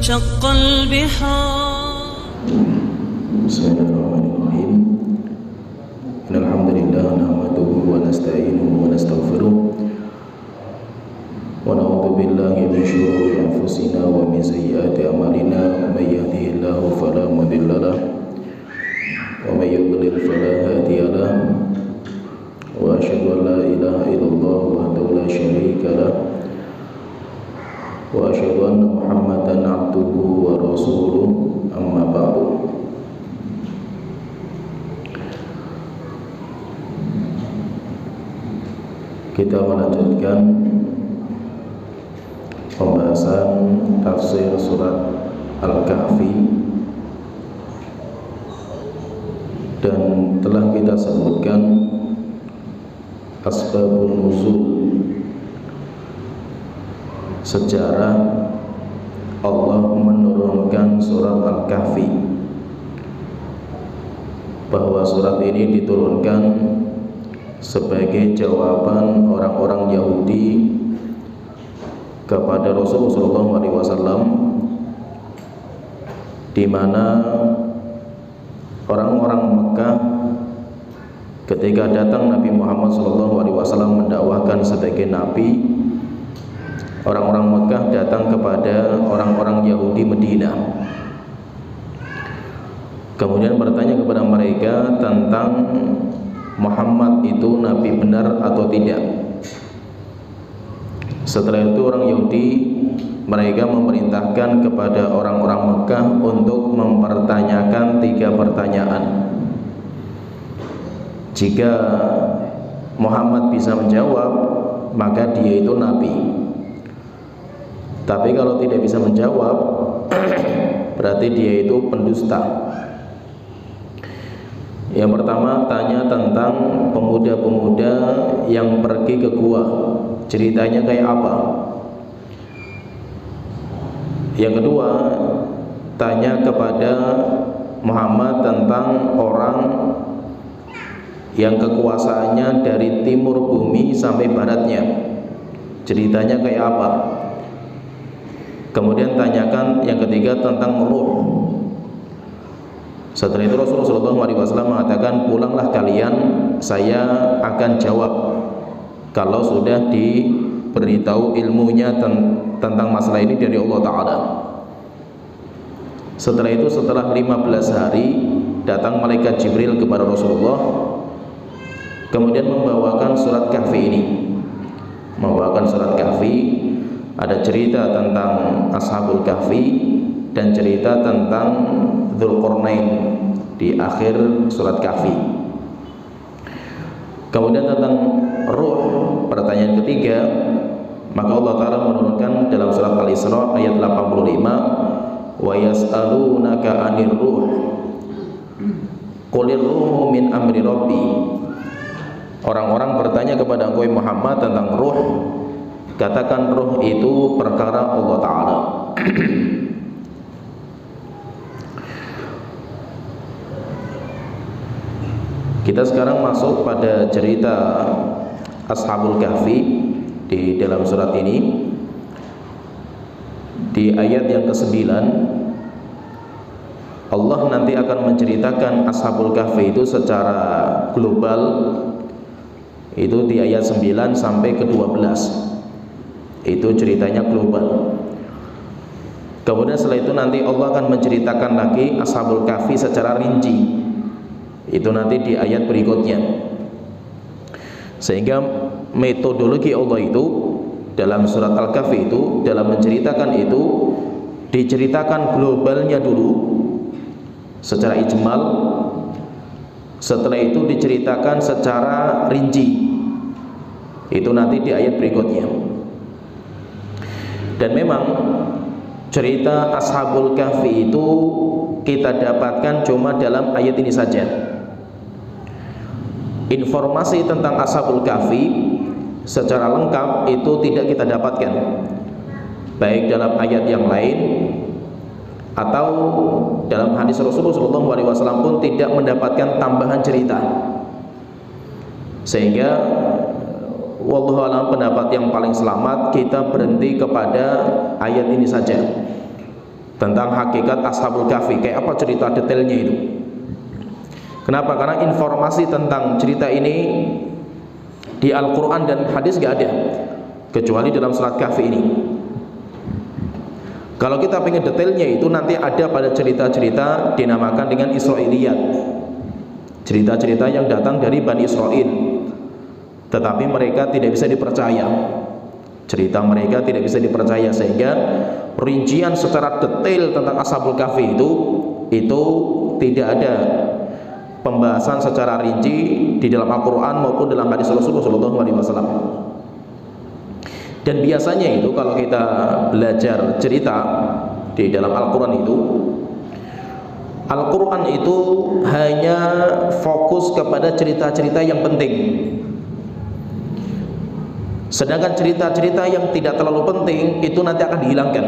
وانشق البحار. بسم الله الرحمن الرحيم. إن الحمد لله نحمده ونستعينه ونستغفره ونعوذ بالله من شرور أنفسنا ومن سيئات أعمالنا. من يهده الله فلا مضل له ومن يضلل فلا هادي له وأشهد أن لا إله إلا الله وحده لا شريك له وأشهد أن محمدا عبده ورسوله. أما بعد. Kita melanjutkan pembahasan tafsir surat Al-Kahfi, dan telah kita sebutkan asbabun nuzul, sejarah Allah menurunkan surat Al-Kahfi, bahwa surat ini diturunkan sebagai jawaban orang-orang Yahudi kepada Rasulullah SAW, di mana orang-orang Mekah ketika datang Nabi Muhammad SAW mendakwahkan sebagai nabi, orang-orang Mekah datang kepada orang-orang Yahudi Madinah, kemudian bertanya kepada mereka tentang Muhammad itu nabi benar atau tidak. Setelah itu orang Yahudi mereka memerintahkan kepada orang-orang Mekah untuk mempertanyakan 3 pertanyaan. Jika Muhammad bisa menjawab, maka dia itu nabi. Tapi kalau tidak bisa menjawab, berarti dia itu pendusta. Yang pertama, tanya tentang pemuda-pemuda yang pergi ke gua, ceritanya kayak apa. Yang kedua, tanya kepada Muhammad tentang orang yang kekuasaannya dari timur bumi sampai baratnya, ceritanya kayak apa. Kemudian tanyakan yang ketiga tentang ruh. Setelah itu Rasulullah SAW mengatakan, pulanglah kalian, saya akan jawab kalau sudah diberitahu ilmunya tentang masalah ini dari Allah Ta'ala. Setelah itu, setelah 15 hari, datang malaikat Jibril kepada Rasulullah, kemudian membawakan surat Kahfi ini. Membawakan surat Kahfi, ada cerita tentang Ashabul Kahfi dan cerita tentang Dzulqarnain di akhir surat Kahfi. Kemudian tentang ruh, pertanyaan ketiga, maka Allah Ta'ala menurunkan dalam surat Al-Isra ayat 85, wa yas'alunaka 'anir ruh qulir ruhu min amri rabbi. Orang-orang bertanya kepada engkau Muhammad tentang ruh, katakan ruh itu perkara Allah Ta'ala. Kita sekarang masuk pada cerita Ashabul Kahfi di dalam surat ini. Di ayat yang ke-9, Allah nanti akan menceritakan Ashabul Kahfi itu secara global. Itu di ayat 9 sampai ke 12. Itu ceritanya global. Kemudian setelah itu nanti Allah akan menceritakan lagi Ashabul Kahfi secara rinci. Itu nanti di ayat berikutnya. Sehingga metodologi Allah itu dalam surat Al-Kahfi itu, dalam menceritakan itu, diceritakan globalnya dulu secara ijmal. Setelah itu diceritakan secara rinci. Itu nanti di ayat berikutnya. Dan memang cerita Ashabul Kahfi itu kita dapatkan cuma dalam ayat ini saja. Informasi tentang Ashabul Kahfi secara lengkap itu tidak kita dapatkan, baik dalam ayat yang lain atau dalam hadis Rasulullah SAW pun tidak mendapatkan tambahan cerita. Sehingga wallahu a'lam, pendapat yang paling selamat kita berhenti kepada ayat ini saja. tentang hakikat Ashabul Kahfi, kayak apa cerita detailnya itu. Kenapa? Karena informasi tentang cerita ini di Al-Quran dan hadis gak ada, kecuali dalam surat Kahfi ini. Kalau kita pengen detailnya itu nanti ada pada cerita-cerita dinamakan dengan Israiliyat, cerita-cerita yang datang dari Bani Israel, tetapi mereka tidak bisa dipercaya. Cerita mereka tidak bisa dipercaya, sehingga rincian secara detail tentang Ashabul Kahfi itu tidak ada pembahasan secara rinci di dalam Al-Quran maupun dalam hadis Rasulullah SAW. Dan biasanya itu kalau kita belajar cerita di dalam Al-Quran itu hanya fokus kepada cerita-cerita yang penting. Sedangkan cerita-cerita yang tidak terlalu penting itu nanti akan dihilangkan.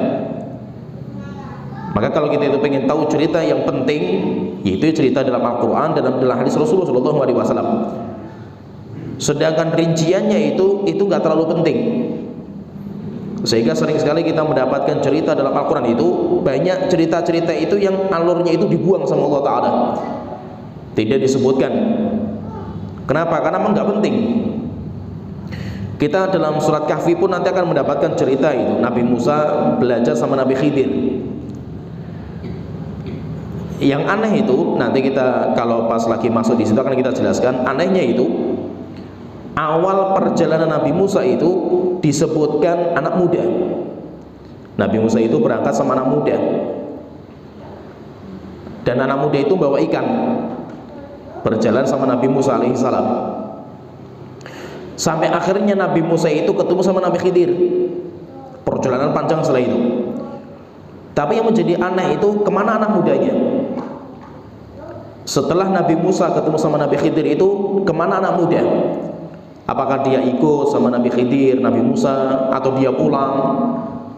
Maka kalau kita itu pengen tahu cerita yang penting, yaitu cerita dalam Al-Quran dan dalam hadis Rasulullah SAW. Sedangkan rinciannya itu nggak terlalu penting. Sehingga sering sekali kita mendapatkan cerita dalam Al-Quran itu, banyak cerita-cerita itu yang alurnya itu dibuang sama Allah Ta'ala, tidak disebutkan. Kenapa? Karena memang nggak penting. Kita dalam surat Kahfi pun nanti akan mendapatkan cerita itu, Nabi Musa belajar sama Nabi Khidir. Yang aneh itu nanti kita kalau pas lagi masuk di situ akan kita jelaskan. Anehnya itu awal perjalanan Nabi Musa itu disebutkan anak muda. Nabi Musa itu berangkat sama anak muda, dan anak muda itu bawa ikan, berjalan sama Nabi Musa alaihissalam. Sampai akhirnya Nabi Musa itu ketemu sama Nabi Khidir. Perjalanan panjang setelah itu. Tapi yang menjadi aneh itu kemana anak mudanya? Setelah Nabi Musa ketemu sama Nabi Khidir itu kemana anak muda? Apakah dia ikut sama Nabi Khidir, Nabi Musa, atau dia pulang,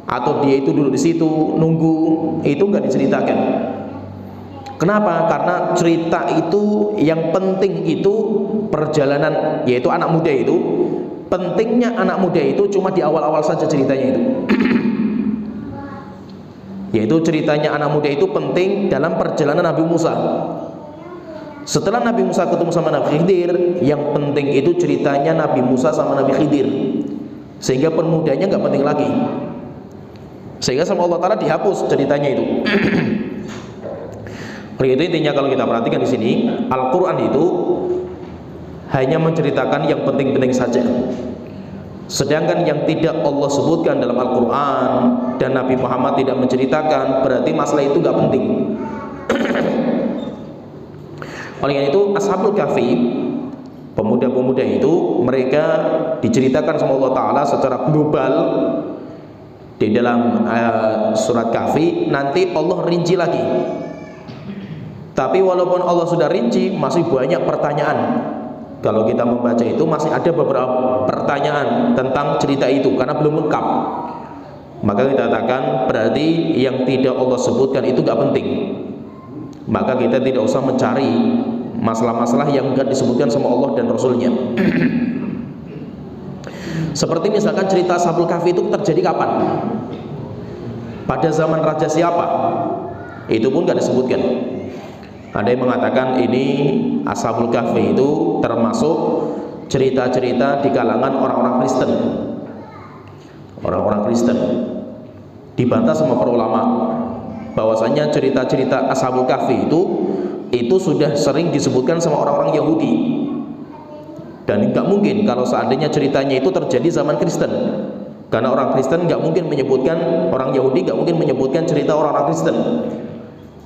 atau dia itu duduk di situ nunggu? Itu nggak diceritakan. Kenapa? Karena cerita itu yang penting itu perjalanan, yaitu anak muda itu. Pentingnya anak muda itu cuma di awal-awal saja ceritanya itu. Yaitu ceritanya anak muda itu penting dalam perjalanan Nabi Musa. Setelah Nabi Musa ketemu sama Nabi Khidir, yang penting itu ceritanya Nabi Musa sama Nabi Khidir. Sehingga permudanya nggak penting lagi. Sehingga sama Allah Ta'ala dihapus ceritanya itu. Itu intinya kalau kita perhatikan di sini, Al-Quran itu hanya menceritakan yang penting-penting saja. Sedangkan yang tidak Allah sebutkan dalam Al-Quran dan Nabi Muhammad tidak menceritakan, berarti masalah itu nggak penting. Oleh karena itu Ashabul Kahfi, pemuda-pemuda itu, mereka diceritakan sama Allah Ta'ala secara global di dalam surat Kahfi. Nanti Allah rinci lagi. Tapi walaupun Allah sudah rinci, masih banyak pertanyaan. Kalau kita membaca itu masih ada beberapa pertanyaan tentang cerita itu karena belum lengkap. Maka kita katakan berarti yang tidak Allah sebutkan itu gak penting. Maka kita tidak usah mencari masalah-masalah yang gak disebutkan sama Allah dan Rasulnya. Seperti misalkan cerita Ashabul Kahfi itu terjadi kapan? Pada zaman raja siapa? Itu pun gak disebutkan. Ada yang mengatakan ini Ashabul Kahfi itu termasuk cerita-cerita di kalangan orang-orang Kristen. Orang-orang Kristen dibantah sama para ulama bahwasanya cerita-cerita Ashabul Kahfi itu sudah sering disebutkan sama orang-orang Yahudi. Dan nggak mungkin kalau seandainya ceritanya itu terjadi zaman Kristen, karena orang Kristen nggak mungkin menyebutkan, orang Yahudi nggak mungkin menyebutkan cerita orang-orang Kristen.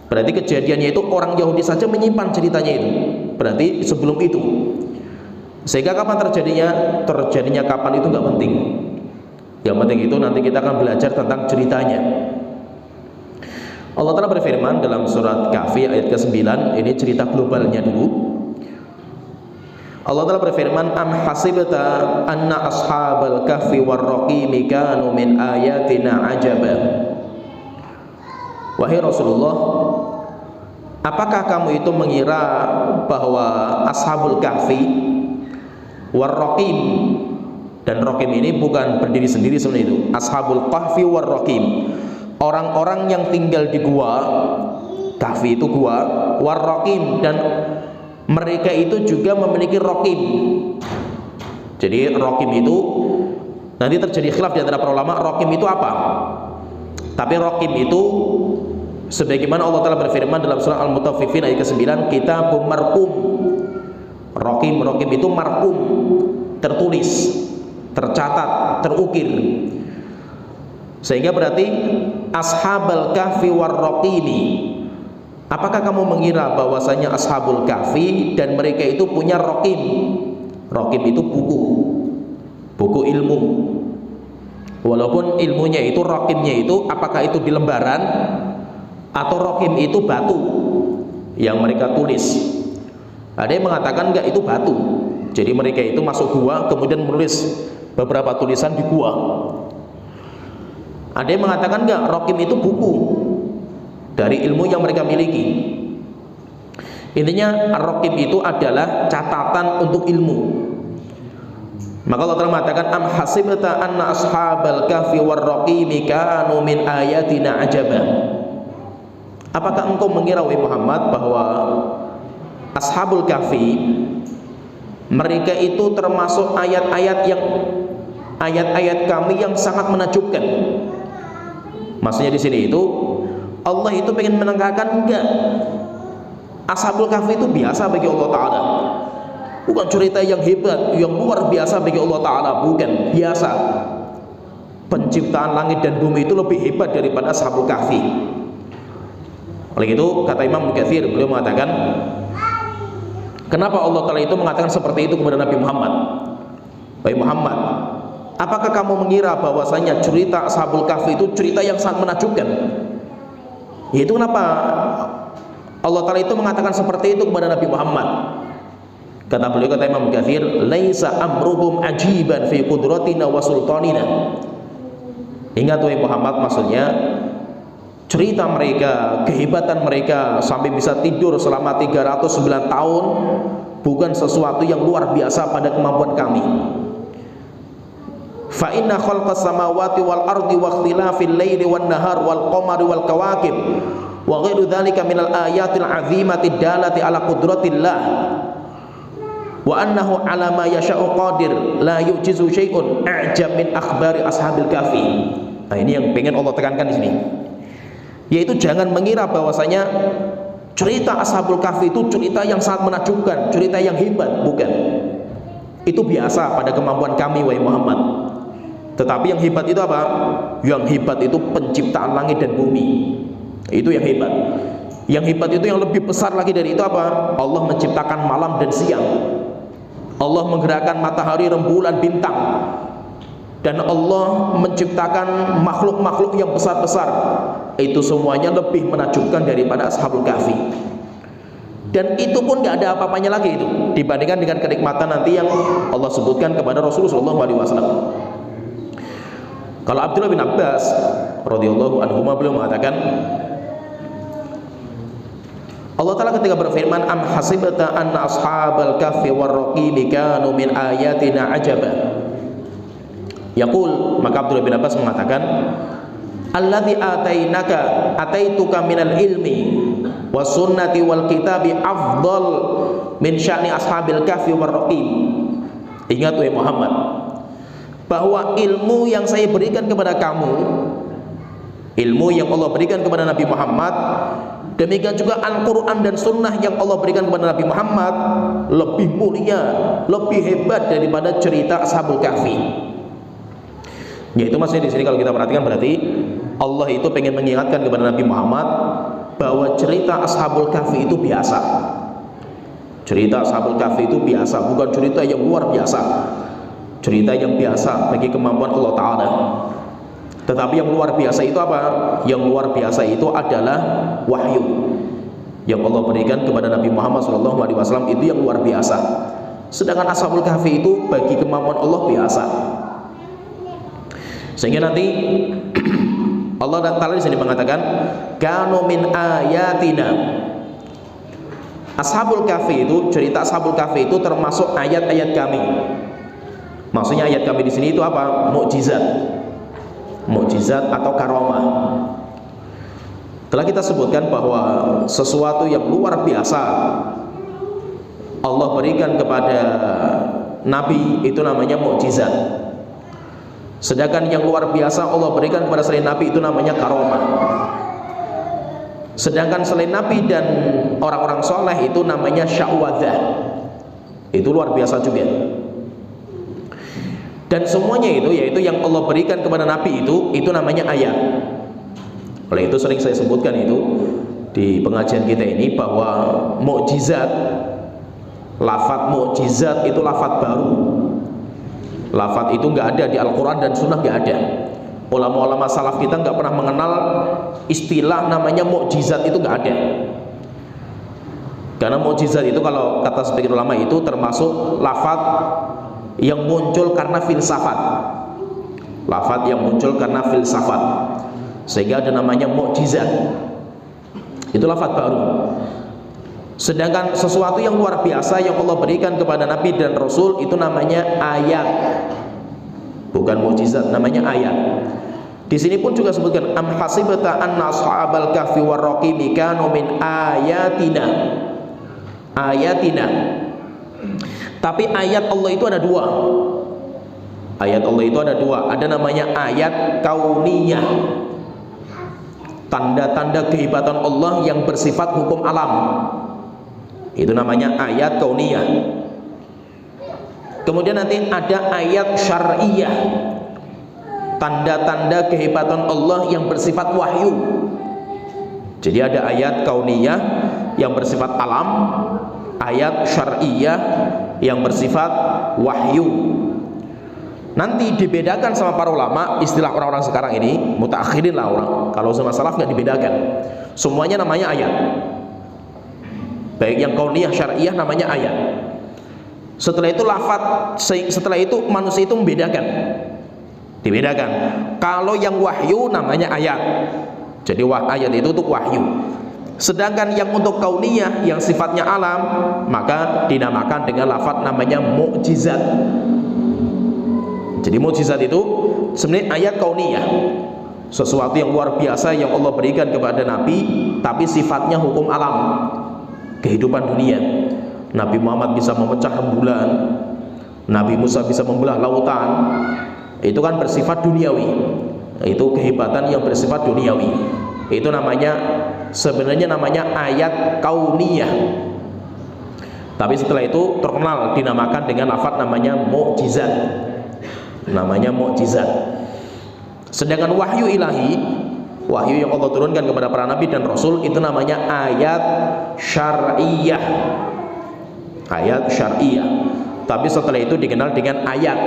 Berarti kejadiannya itu orang Yahudi saja menyimpan ceritanya itu. Berarti sebelum itu. Sehingga kapan terjadinya? Terjadinya kapan itu nggak penting. Yang penting itu nanti kita akan belajar tentang ceritanya. Allah Ta'ala berfirman dalam surat Kahfi ayat ke-9. Ini cerita globalnya dulu. Allah Ta'ala berfirman, am hasibta anna ashabal kahfi warraqimi kanu min ayatina ajaba. Wahai Rasulullah, apakah kamu itu mengira bahwa Ashabul Kahfi warraqim, dan Raqim ini bukan berdiri sendiri sebenarnya itu. Ashabul Kahfi warraqim, orang-orang yang tinggal di gua, kahfi itu gua, warraqim, dan mereka itu juga memiliki raqim. Jadi raqim itu nanti terjadi khilaf di antara para ulama, raqim itu apa? Tapi raqim itu sebagaimana Allah Ta'ala berfirman dalam surah Al-Mutaffifin ayat ke-9, kitabum marqum. Raqim itu marqum, tertulis, tercatat, terukir. Sehingga berarti ashabal kahfi warraqimi, apakah kamu mengira bahwasanya ashabul kahfi dan mereka itu punya raqim? Raqim itu buku ilmu. Walaupun ilmunya itu, raqimnya itu, apakah itu di lembaran atau raqim itu batu yang mereka tulis. Ada yang mengatakan enggak, itu batu. Jadi mereka itu masuk gua kemudian menulis beberapa tulisan di gua. Ada yang mengatakan enggak, raqim itu buku dari ilmu yang mereka miliki. Intinya raqim itu adalah catatan untuk ilmu. Maka Allah Ta'ala mengatakan, am hasibta anna ashabal kahfi warraqimi kanu min ayatina ajaba. Apakah engkau mengira wahai Muhammad bahwa ashabul kahfi mereka itu termasuk ayat-ayat kami yang sangat menakjubkan? Maksudnya di sini itu Allah itu pengen menekankan enggak, ashabul kahfi itu biasa bagi Allah Ta'ala, bukan cerita yang hebat, yang luar biasa bagi Allah Ta'ala, bukan, biasa. Penciptaan langit dan bumi itu lebih hebat daripada ashabul kahfi. Oleh itu kata Imam Katsir, beliau mengatakan, kenapa Allah Ta'ala itu mengatakan seperti itu kepada Nabi Muhammad? Wahai Muhammad, apakah kamu mengira bahwasanya cerita ashabul kahfi itu cerita yang sangat menakjubkan? Yaitu kenapa Allah Ta'ala itu mengatakan seperti itu kepada Nabi Muhammad? Kata beliau, kata Imam Katsir, laisa amruhum ajiban fi qudratina wa sultanina. Ingat wahai Muhammad, maksudnya cerita mereka, kehebatan mereka sampai bisa tidur selama 309 tahun bukan sesuatu yang luar biasa pada kemampuan kami. Fa inna khalqas samawati wal ardi wa ikhtilafil laili wan nahar wal qamari wal kawakib wa ghairu dzalika minal ayatil azimati dalati ala qudratillah wa annahu ala ma yasha'u qadir la yu'jizu syai'un a'jab min akhbari ashabil kahfi. Nah, ini yang pengen Allah tekankan di sini. Yaitu jangan mengira bahwasanya cerita ashabul kahfi itu cerita yang sangat menakjubkan, cerita yang hebat, bukan. Itu biasa pada kemampuan kami wahai Muhammad. Tetapi yang hebat itu apa? Yang hebat itu penciptaan langit dan bumi. Itu yang hebat. Yang hebat itu yang lebih besar lagi dari itu apa? Allah menciptakan malam dan siang. Allah menggerakkan matahari, rembulan, bintang. Dan Allah menciptakan makhluk-makhluk yang besar-besar. Itu semuanya lebih menakjubkan daripada ashabul kahfi. Dan itu pun gak ada apa-apanya lagi itu dibandingkan dengan kenikmatan nanti yang Allah sebutkan kepada Rasulullah SAW. Kalau Abdullah bin Abbas radhiyallahu anhu beliau mengatakan, Allah Ta'ala ketika berfirman, am hasibta anna ashabal kahfi warraqimi kanu min ayatina ajaba. Yaqul, maka Abdullah bin Abbas mengatakan, alladzi ataituka minal ilmi was sunnati wal kitabi afdal min sya'ni ashabil kahfi warraqim. Ingat wahai Muhammad, bahwa ilmu yang saya berikan kepada kamu, ilmu yang Allah berikan kepada Nabi Muhammad, demikian juga Al-Quran dan Sunnah yang Allah berikan kepada Nabi Muhammad lebih mulia, lebih hebat daripada cerita ashabul kahfi. Yaitu maksudnya di sini kalau kita perhatikan berarti Allah itu pengen mengingatkan kepada Nabi Muhammad bahwa cerita ashabul kahfi itu biasa. Cerita ashabul kahfi itu biasa, bukan cerita yang luar biasa. Cerita yang biasa bagi kemampuan Allah Ta'ala. Tetapi yang luar biasa itu apa? Yang luar biasa itu adalah wahyu yang Allah berikan kepada Nabi Muhammad SAW, itu yang luar biasa. Sedangkan ashabul kahfi itu bagi kemampuan Allah biasa. Sehingga nanti Allah Ta'ala di sini mengatakan, kanu min ayatina. Ashabul kahfi itu, cerita ashabul kahfi itu termasuk ayat-ayat kami. Maksudnya ayat kami di sini itu apa? Mukjizat. Mukjizat atau karamah. Telah kita sebutkan bahwa sesuatu yang luar biasa Allah berikan kepada Nabi itu namanya mukjizat. Sedangkan yang luar biasa Allah berikan kepada selain Nabi itu namanya karomah. Sedangkan selain Nabi dan orang-orang soleh itu namanya sya'wadah. Itu luar biasa juga. Dan semuanya itu, yaitu yang Allah berikan kepada Nabi itu namanya ayat. Oleh itu sering saya sebutkan itu di pengajian kita ini, bahwa mukjizat, lafaz mukjizat itu lafaz baru. Lafaz itu nggak ada di Al-Quran dan Sunnah, nggak ada. Ulama-ulama salaf kita nggak pernah mengenal istilah namanya mukjizat, itu nggak ada. Karena mukjizat itu kalau kata sebagian ulama itu termasuk lafaz yang muncul karena filsafat. Lafaz yang muncul karena filsafat, sehingga ada namanya mukjizat. Itu lafaz baru. Sedangkan sesuatu yang luar biasa yang Allah berikan kepada Nabi dan Rasul itu namanya ayat, bukan mukjizat, namanya ayat. Di sini pun juga sebutkan am hasibata anna ashabal kahfi warraqimi kanu min ayatina. Ayatina. Tapi ayat Allah itu ada dua. Ayat Allah itu ada dua. Ada namanya ayat kauniyah, tanda-tanda kehebatan Allah yang bersifat hukum alam. Itu namanya ayat kauniyah. Kemudian nanti ada ayat syar'iyah, tanda-tanda kehebatan Allah yang bersifat wahyu. Jadi ada ayat kauniyah yang bersifat alam, ayat syar'iyah yang bersifat wahyu. Nanti dibedakan sama para ulama, istilah orang-orang sekarang ini, mutaakhirin lah orang. Kalau sama salaf nggak dibedakan, semuanya namanya ayat. Baik yang kauniyah, syar'iyah namanya ayat. Setelah itu lafaz, setelah itu manusia itu membedakan, dibedakan. Kalau yang wahyu namanya ayat. Jadi ayat itu untuk wahyu. Sedangkan yang untuk kauniyah yang sifatnya alam, maka dinamakan dengan lafaz namanya mukjizat. Jadi mukjizat itu sebenarnya ayat kauniyah, sesuatu yang luar biasa yang Allah berikan kepada Nabi, tapi sifatnya hukum alam, kehidupan dunia. Nabi Muhammad bisa memecah rembulan, Nabi Musa bisa membelah lautan. Itu kan bersifat duniawi. Itu kehebatan yang bersifat duniawi. Itu namanya, sebenarnya namanya ayat kauniyah. Tapi setelah itu terkenal dinamakan dengan lafaz namanya mukjizat. Namanya mukjizat. Sedangkan wahyu ilahi, wahyu yang Allah turunkan kepada para nabi dan rasul, itu namanya ayat syar'iyah. Ayat syar'iyah. Tapi setelah itu dikenal dengan ayat.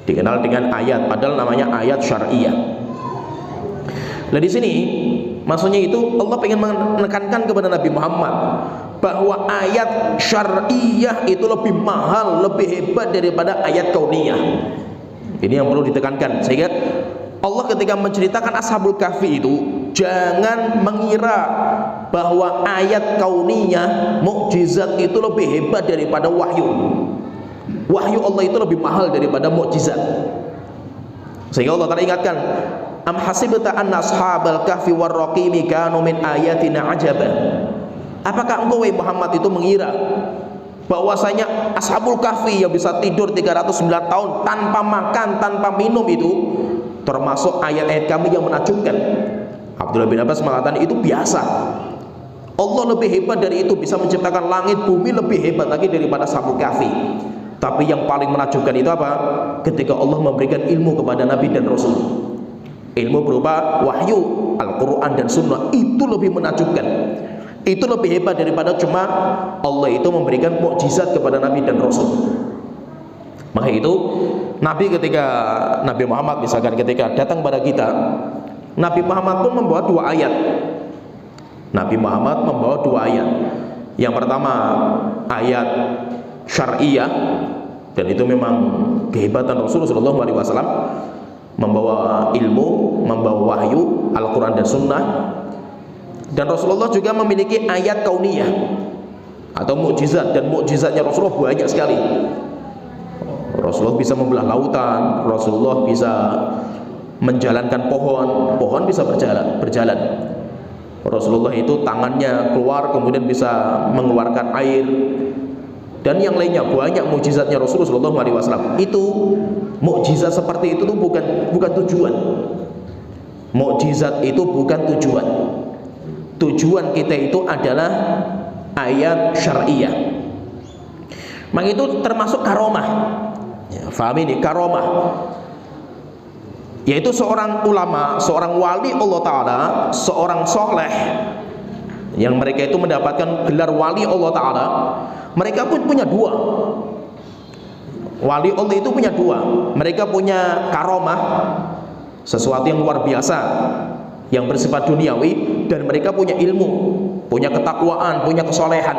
Dikenal dengan ayat, padahal namanya ayat syar'iyah. Nah di sini maksudnya itu Allah ingin menekankan kepada Nabi Muhammad bahwa ayat syar'iyah itu lebih mahal, lebih hebat daripada ayat kauniyah. Ini yang perlu ditekankan, sehingga Allah ketika menceritakan Ashabul Kahfi itu jangan mengira bahwa ayat kauniyah, mukjizat itu lebih hebat daripada wahyu. Wahyu Allah itu lebih mahal daripada mukjizat. Sehingga Allah Ta'ala ingatkan, am hasibta anna ashabal kahfi warraqimi kanu min ayatina ajaba. Apakah engkau wahai Muhammad itu mengira bahwasanya Ashabul Kahfi yang bisa tidur 309 tahun tanpa makan, tanpa minum itu termasuk ayat-ayat kami yang menakjubkan? Abdullah bin Abbas mengatakan itu biasa. Allah lebih hebat dari itu, bisa menciptakan langit bumi lebih hebat lagi daripada Ashabul Kahfi. Tapi yang paling menakjubkan itu apa? Ketika Allah memberikan ilmu kepada Nabi dan Rasul, ilmu berupa wahyu, Al-Quran dan Sunnah, itu lebih menakjubkan. Itu lebih hebat daripada cuma Allah itu memberikan mukjizat kepada Nabi dan Rasul. Maka itu Nabi ketika Nabi Muhammad misalkan ketika datang pada kita, Nabi Muhammad pun membawa dua ayat. Nabi Muhammad membawa dua ayat. Yang pertama ayat syar'iyah, dan itu memang kehebatan Rasulullah SAW, membawa ilmu, membawa wahyu, Al-Quran dan Sunnah. Dan Rasulullah juga memiliki ayat kauniyah atau mukjizat, dan mukjizatnya Rasulullah banyak sekali. Rasulullah bisa membelah lautan, Rasulullah bisa menjalankan pohon bisa berjalan. Rasulullah itu tangannya keluar kemudian bisa mengeluarkan air, dan yang lainnya banyak mukjizatnya Rasulullah SAW. Itu mukjizat seperti itu tuh bukan tujuan. Mukjizat itu bukan tujuan. Tujuan kita itu adalah ayat syariah. Maka itu termasuk karomah. Ya, faham ini karomah. Yaitu seorang ulama, seorang wali Allah Ta'ala, seorang soleh yang mereka itu mendapatkan gelar wali Allah Ta'ala. Mereka pun punya dua. Wali Allah itu punya dua. Mereka punya karomah, sesuatu yang luar biasa yang bersifat duniawi, dan mereka punya ilmu, punya ketakwaan, punya kesolehan.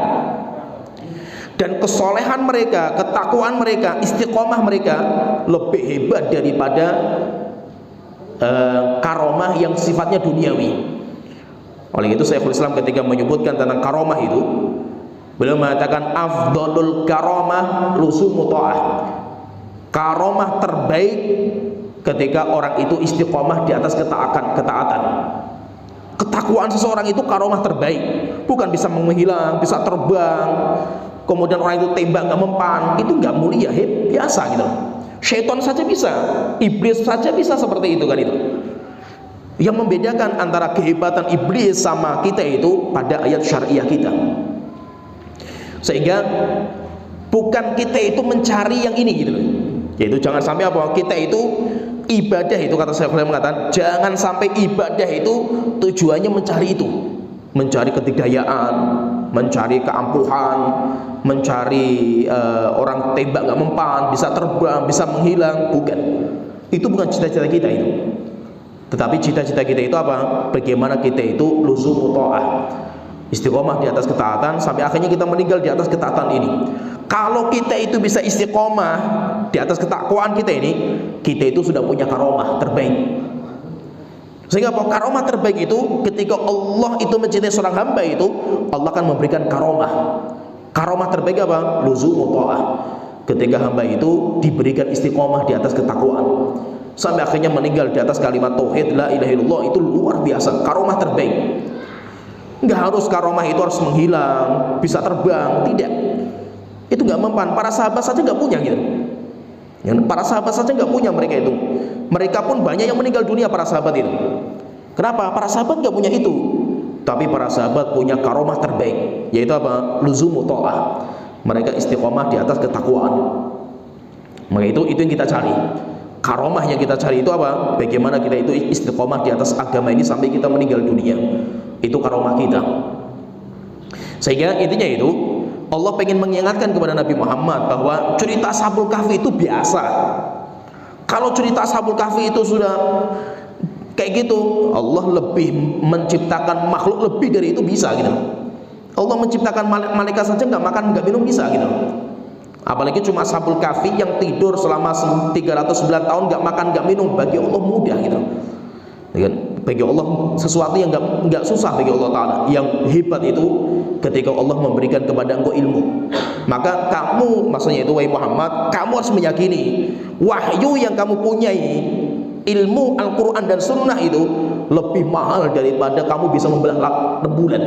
Dan kesolehan mereka, ketakwaan mereka, istiqomah mereka lebih hebat daripada karomah yang sifatnya duniawi. Oleh itu Syekhul Islam ketika menyebutkan tentang karomah itu, beliau mengatakan afdalul karomah lusumu ta'ah. Karomah terbaik ketika orang itu istiqomah di atas ketaatan. Ketakwaan seseorang itu karomah terbaik. Bukan bisa menghilang, bisa terbang, kemudian orang itu tembak nggak mempan, itu nggak mulia, biasa gitu. Syaitan saja bisa, iblis saja bisa seperti itu kan itu. Yang membedakan antara kehebatan iblis sama kita itu pada ayat syariah kita. Sehingga bukan kita itu mencari yang ini gitu loh. Yaitu jangan sampai apa? Kita itu ibadah itu, kata saya mengatakan, jangan sampai ibadah itu tujuannya mencari itu. Mencari kedikdayaan, mencari keampuhan, mencari orang tembak nggak mempan, bisa terbang, bisa menghilang. Bukan. Itu bukan cita-cita kita itu. Tetapi cita-cita kita itu apa? Bagaimana kita itu luzumu ta'ah, istiqomah di atas ketaatan sampai akhirnya kita meninggal di atas ketaatan ini. Kalau kita itu bisa istiqomah di atas ketakwaan kita ini, kita itu sudah punya karomah terbaik. Sehingga apa? Karomah terbaik itu ketika Allah itu mencintai seorang hamba itu, Allah akan memberikan karomah. Karomah terbaik apa? Luzumu ta'ah. Ketika hamba itu diberikan istiqomah di atas ketakwaan sampai akhirnya meninggal di atas kalimat tauhid la ilaha illallah, itu luar biasa. Karomah terbaik. Enggak harus karomah itu harus menghilang, bisa terbang, tidak. Itu enggak mempan. Para sahabat saja enggak punya gitu. Para sahabat saja enggak punya mereka itu. Mereka pun banyak yang meninggal dunia para sahabat itu. Kenapa? Para sahabat enggak punya itu. Tapi para sahabat punya karomah terbaik, yaitu apa? Luzumu ta'ah. Mereka istiqomah di atas ketakwaan. Maka itu yang kita cari. Karomah yang kita cari itu apa? Bagaimana kita itu istiqomah di atas agama ini sampai kita meninggal dunia. Itu karomah kita. Sehingga intinya itu Allah pengen mengingatkan kepada Nabi Muhammad bahwa cerita Ashabul Kahfi itu biasa. Kalau cerita Ashabul Kahfi itu sudah kayak gitu, Allah lebih menciptakan makhluk lebih dari itu bisa gitu. Allah menciptakan malaikat saja nggak makan nggak minum bisa gitu. Apalagi cuma Ashabul Kahfi yang tidur selama 309 tahun nggak makan nggak minum, bagi Allah mudah gitu. Bagi Allah sesuatu yang nggak susah bagi Allah Ta'ala. Yang hebat itu ketika Allah memberikan kepada engkau ilmu. Maka kamu, maksudnya itu wahai Muhammad, kamu harus meyakini wahyu yang kamu punyai, ilmu Al-Quran dan Sunnah itu lebih mahal daripada kamu bisa membelah rembulan.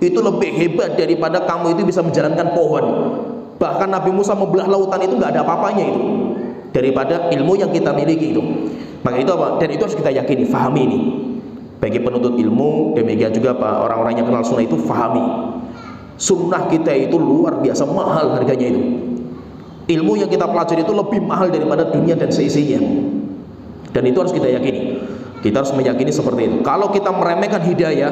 Itu lebih hebat daripada kamu itu bisa menjalankan pohon. Bahkan Nabi Musa membelah lautan itu nggak ada apa-apanya itu daripada ilmu yang kita miliki itu. Maka itu apa? Dan itu harus kita yakini, fahami ini. Bagi penuntut ilmu, demikian juga apa, orang-orang yang kenal sunnah itu fahami. Sunnah kita itu luar biasa mahal harganya itu. Ilmu yang kita pelajari itu lebih mahal daripada dunia dan seisinya. Dan itu harus kita yakini. Kita harus meyakini seperti itu. Kalau kita meremehkan hidayah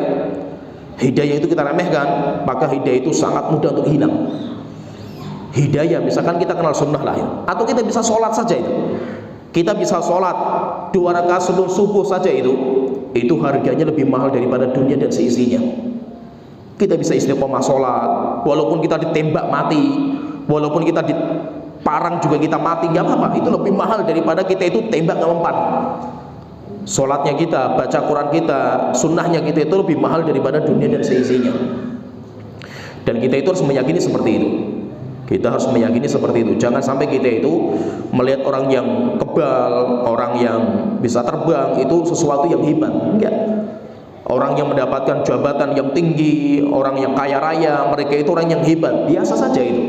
itu kita remehkan, maka hidayah itu sangat mudah untuk hilang. Hidayah, misalkan kita kenal sunnah lah ya, atau kita bisa sholat saja itu. Kita bisa sholat 2 rakaat sebelum subuh saja itu harganya lebih mahal daripada dunia dan seisinya. Kita bisa istiqomah sholat, walaupun kita ditembak mati, walaupun kita diparang juga kita mati, nggak apa-apa. Itu lebih mahal daripada kita itu tembak nggak mempan. Sholatnya kita, baca Quran kita, sunnahnya kita itu lebih mahal daripada dunia dan seisinya. Dan kita itu harus meyakini seperti itu. Kita harus meyakini seperti itu. Jangan sampai kita itu melihat orang yang kebal, orang yang bisa terbang itu sesuatu yang hebat. Enggak. orang yang mendapatkan jabatan yang tinggi, orang yang kaya raya, mereka itu orang yang hebat. Biasa saja itu.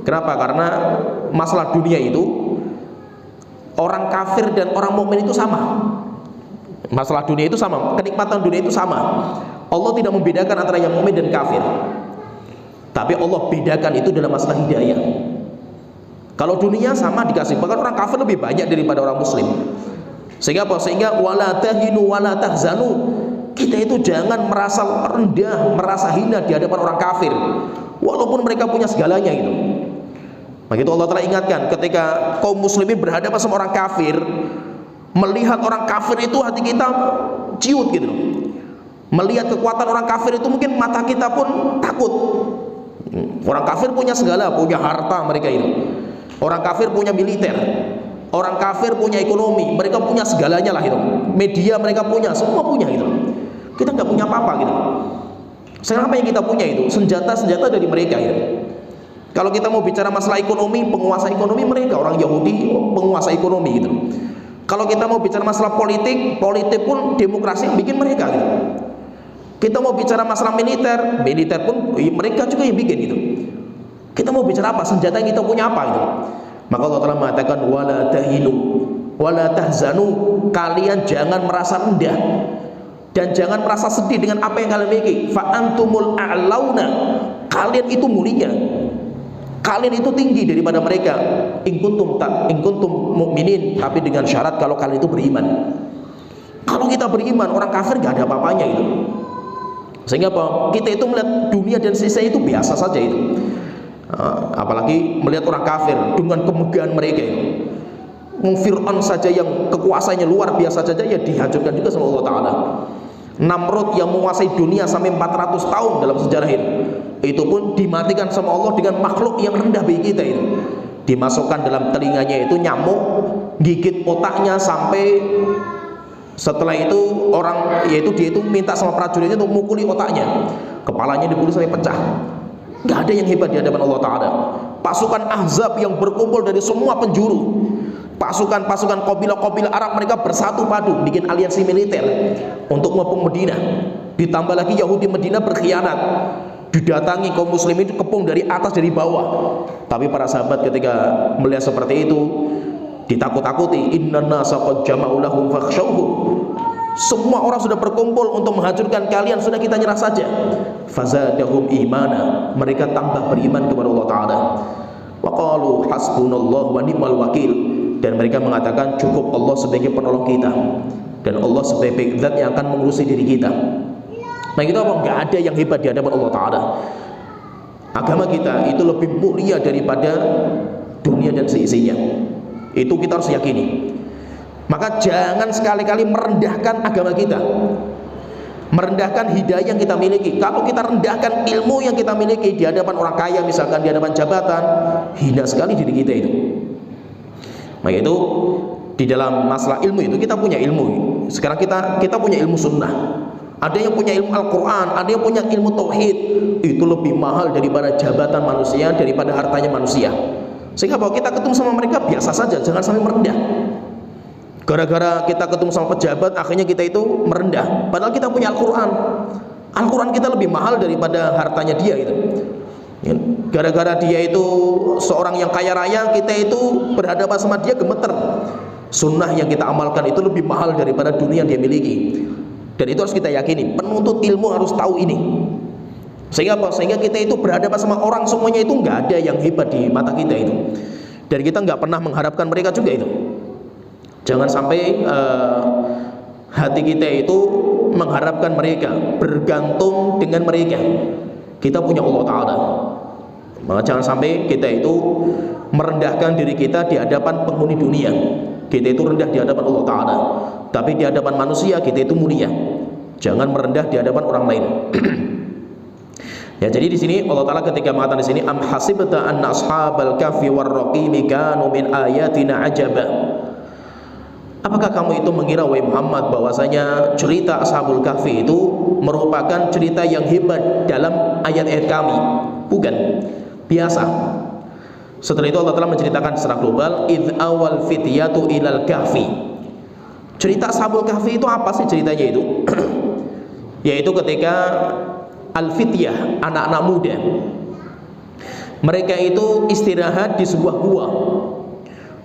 Kenapa? Karena masalah dunia itu orang kafir dan orang mukmin itu sama. Masalah dunia itu sama, kenikmatan dunia itu sama. Allah tidak membedakan antara yang mukmin dan kafir. Tapi Allah bedakan itu dalam masalah hidayah. Kalau dunia sama dikasih, bahkan orang kafir lebih banyak daripada orang muslim. Sehingga apa? Sehingga wala tahinu wala tahzanu. Kita itu jangan merasa rendah, merasa hina di hadapan orang kafir, walaupun mereka punya segalanya gitu. Maka itu Allah telah ingatkan ketika kaum muslimin berhadapan sama orang kafir, melihat orang kafir itu hati kita ciut gitu. Melihat kekuatan orang kafir itu mungkin mata kita pun takut. Orang kafir punya segala, punya harta mereka itu. Orang kafir punya militer, orang kafir punya ekonomi, mereka punya segalanya lah itu. Media mereka punya, semua punya gitu. Kita nggak punya apa-apa gitu. Sekarang apa yang kita punya itu? Senjata-senjata dari mereka gitu. Kalau kita mau bicara masalah ekonomi, penguasa ekonomi mereka, orang Yahudi penguasa ekonomi gitu. Kalau kita mau bicara masalah politik, politik pun demokrasi yang bikin mereka gitu. Kita mau bicara masalah militer, militer pun mereka juga yang bikin gitu. Kita mau bicara apa? Senjata yang kita punya apa itu? Maka Allah telah mengatakan wala tahinu wala tahzanu, kalian jangan merasa rendah dan jangan merasa sedih dengan apa yang kalian miliki. Fa antumul a'launa, kalian itu mulia, kalian itu tinggi daripada mereka. In kuntum mukminin, tapi dengan syarat kalau kalian itu beriman. Kalau kita beriman, orang kafir gak ada apa-apanya itu. Sehingga apa? Kita itu melihat dunia dan sisa itu biasa saja itu. Apalagi melihat orang kafir dengan kemegahan mereka itu. Fir'aun saja yang kekuasaannya luar biasa saja ya dihancurkan juga sama Allah Ta'ala. Namrud yang menguasai dunia sampai 400 tahun dalam sejarah itu pun dimatikan sama Allah dengan makhluk yang rendah bagi kita itu. Dimasukkan dalam telinganya itu nyamuk, gigit otaknya sampai setelah itu orang yaitu dia itu minta sama prajuritnya untuk mukuli otaknya, kepalanya dipukuli sampai pecah. Nggak ada yang hebat di hadapan Allah Ta'ala. Pasukan Ahzab yang berkumpul dari semua penjuru, pasukan-pasukan kabilah-kabilah Arab, mereka bersatu padu bikin aliansi militer untuk mengepung Madinah. Ditambah lagi Yahudi Madinah berkhianat, didatangi kaum muslimin itu kepung dari atas dari bawah. Tapi para sahabat ketika melihat seperti itu ditakut-takuti, innan nasa qad jama'u lahum fakhshawhum. Semua orang sudah berkumpul untuk menghancurkan kalian, sudah kita nyerah saja. Fazadahum imana, mereka tambah beriman kepada Allah Ta'ala. Wa qalu hasbunallahu wa ni'mal wakil, dan mereka mengatakan cukup Allah sebagai penolong kita dan Allah sebagai zat yang akan mengurusi diri kita. Nah itu apa? Nggak ada yang hebat di hadapan Allah Ta'ala. Agama kita itu lebih mulia daripada dunia dan seisinya. Itu kita harus yakini. Maka jangan sekali-kali merendahkan agama kita, merendahkan hidayah yang kita miliki. Kalau kita rendahkan ilmu yang kita miliki di hadapan orang kaya, misalkan di hadapan jabatan, hina sekali diri kita itu. Maka itu di dalam masalah ilmu itu kita punya ilmu. Sekarang kita punya ilmu sunnah. Ada yang punya ilmu Al-Quran, ada yang punya ilmu tauhid. Itu lebih mahal daripada jabatan manusia, daripada hartanya manusia. Sehingga bahwa kita ketemu sama mereka biasa saja, jangan sampai merendah. Gara-gara kita ketemu sama pejabat, akhirnya kita itu merendah. Padahal kita punya Al-Quran. Al-Quran kita lebih mahal daripada hartanya dia itu. Gara-gara dia itu seorang yang kaya raya, kita itu berhadapan sama dia gemeter. Sunnah yang kita amalkan itu lebih mahal daripada dunia yang dia miliki. Dan itu harus kita yakini. Penuntut ilmu harus tahu ini. Sehingga apa? Sehingga kita itu berhadapan sama orang semuanya itu nggak ada yang hebat di mata kita itu. Dan kita nggak pernah mengharapkan mereka juga itu. Jangan sampai hati kita itu mengharapkan mereka, bergantung dengan mereka. Kita punya Allah Ta'ala. Maka jangan sampai kita itu merendahkan diri kita di hadapan penghuni dunia. Kita itu rendah di hadapan Allah Ta'ala, tapi di hadapan manusia kita itu mulia. Jangan merendah di hadapan orang lain. Ya, jadi di sini Allah Ta'ala ketika mengatakan di sini am hasibta anna ashabal kahfi warraqimi kanu min ayatina ajaba. Apakah kamu itu mengira wahai Muhammad bahwasanya cerita Ashabul Kahfi itu merupakan cerita yang hebat dalam ayat-ayat kami? Bukan, biasa. Setelah itu Allah telah menceritakan secara global id awal fityatu ilal kahfi. Cerita Ashabul Kahfi itu apa sih ceritanya itu? yaitu ketika al-fityah, anak-anak muda, mereka itu istirahat di sebuah gua.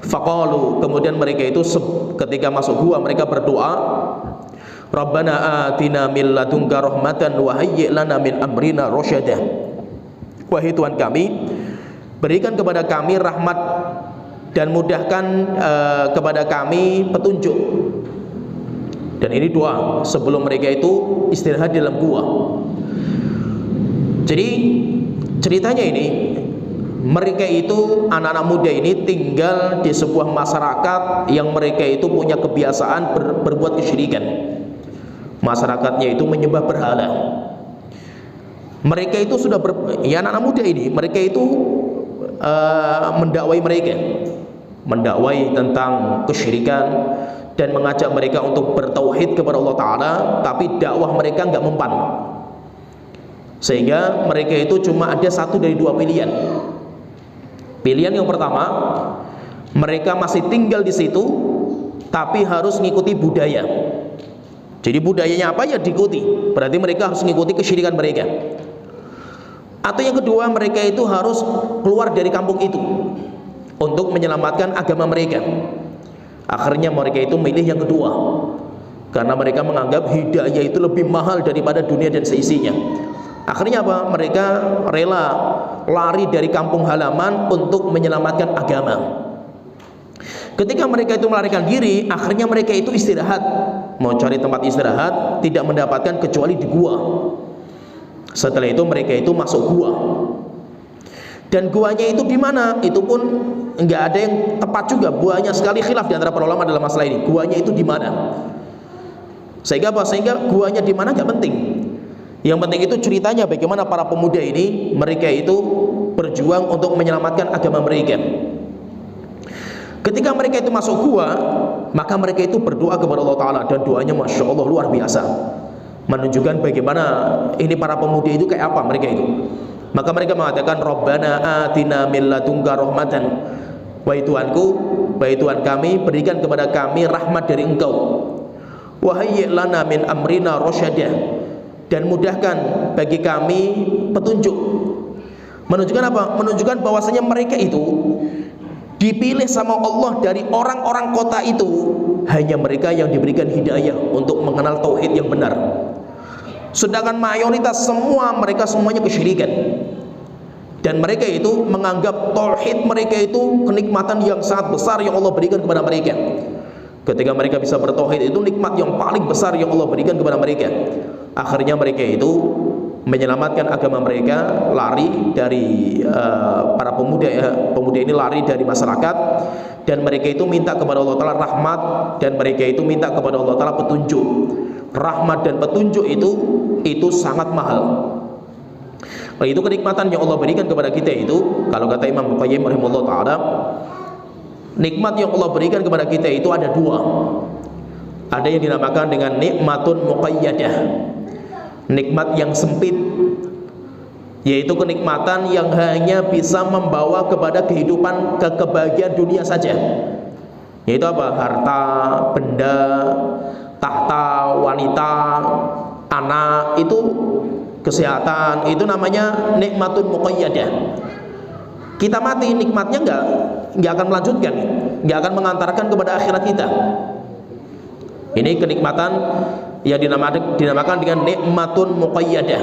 Faqalu, kemudian mereka itu ketika masuk gua mereka berdoa, Rabbana atina min ladunka rahmatan wa hayyi' lana min amrina rasyada. Wahai Tuhan kami, berikan kepada kami rahmat dan mudahkan kepada kami petunjuk. Dan ini doa sebelum mereka itu istirahat di dalam gua. Jadi ceritanya ini, mereka itu anak-anak muda ini tinggal di sebuah masyarakat yang mereka itu punya kebiasaan berbuat kesyirikan. Masyarakatnya itu menyembah berhala. Mereka itu sudah anak-anak muda ini, mereka itu mendakwai mereka, mendakwai tentang kesyirikan dan mengajak mereka untuk bertauhid kepada Allah Ta'ala, tapi dakwah mereka nggak mempan, sehingga mereka itu cuma ada satu dari dua pilihan. Pilihan yang pertama, mereka masih tinggal di situ tapi harus mengikuti budaya. Jadi budayanya apa ya diikuti, berarti mereka harus mengikuti kesyirikan mereka. Atau yang kedua, mereka itu harus keluar dari kampung itu untuk menyelamatkan agama mereka. Akhirnya mereka itu milih yang kedua, karena mereka menganggap hidayah itu lebih mahal daripada dunia dan seisinya. Akhirnya apa? Mereka rela lari dari kampung halaman untuk menyelamatkan agama. Ketika mereka itu melarikan diri, akhirnya mereka itu istirahat, mau cari tempat istirahat, tidak mendapatkan kecuali di gua. Setelah itu mereka itu masuk gua. Dan guanya itu di mana? Itu pun nggak ada yang tepat juga. Banyak sekali khilaf di antara para ulama dalam masalah ini. Guanya itu di mana? Sehingga apa? Sehingga guanya di mana nggak penting. Yang penting itu ceritanya bagaimana para pemuda ini, mereka itu berjuang untuk menyelamatkan agama mereka. Ketika mereka itu masuk gua, maka mereka itu berdoa kepada Allah Ta'ala, dan doanya Masya Allah luar biasa, menunjukkan bagaimana ini para pemuda itu kayak apa mereka itu. Maka mereka mengatakan, Rabbana atina min ladunka rahmatan, wahai Tuhanku, wahai Tuhan kami, berikan kepada kami rahmat dari Engkau, wa hayyi' lana min amrina rasyada, dan mudahkan bagi kami petunjuk. Menunjukkan apa? Menunjukkan bahwasanya mereka itu dipilih sama Allah dari orang-orang kota itu, hanya mereka yang diberikan hidayah untuk mengenal tauhid yang benar. Sedangkan mayoritas mereka semuanya kesyirikan. Dan mereka itu menganggap tauhid mereka itu kenikmatan yang sangat besar yang Allah berikan kepada mereka. Ketika mereka bisa bertauhid, itu nikmat yang paling besar yang Allah berikan kepada mereka. Akhirnya mereka itu menyelamatkan agama mereka, lari dari para pemuda pemuda ini lari dari masyarakat, dan mereka itu minta kepada Allah Ta'ala rahmat, dan mereka itu minta kepada Allah Ta'ala petunjuk. Rahmat dan petunjuk itu sangat mahal. Nah, itu kenikmatan yang Allah berikan kepada kita itu, kalau kata Imam Al-Qayyim rahimahullah ta'ala, nikmat yang Allah berikan kepada kita itu ada dua. Ada yang dinamakan dengan nikmatun muqayyadah, nikmat yang sempit, yaitu kenikmatan yang hanya bisa membawa kepada kehidupan, kebahagiaan dunia saja. Yaitu apa? Harta, benda, tahta, wanita, anak, itu kesehatan, itu namanya nikmatun muqayyadah. Kita mati, nikmatnya nggak akan melanjutkan, nggak akan mengantarkan kepada akhirat kita. Ini kenikmatan yang dinamakan dengan nikmatun muqayyadah.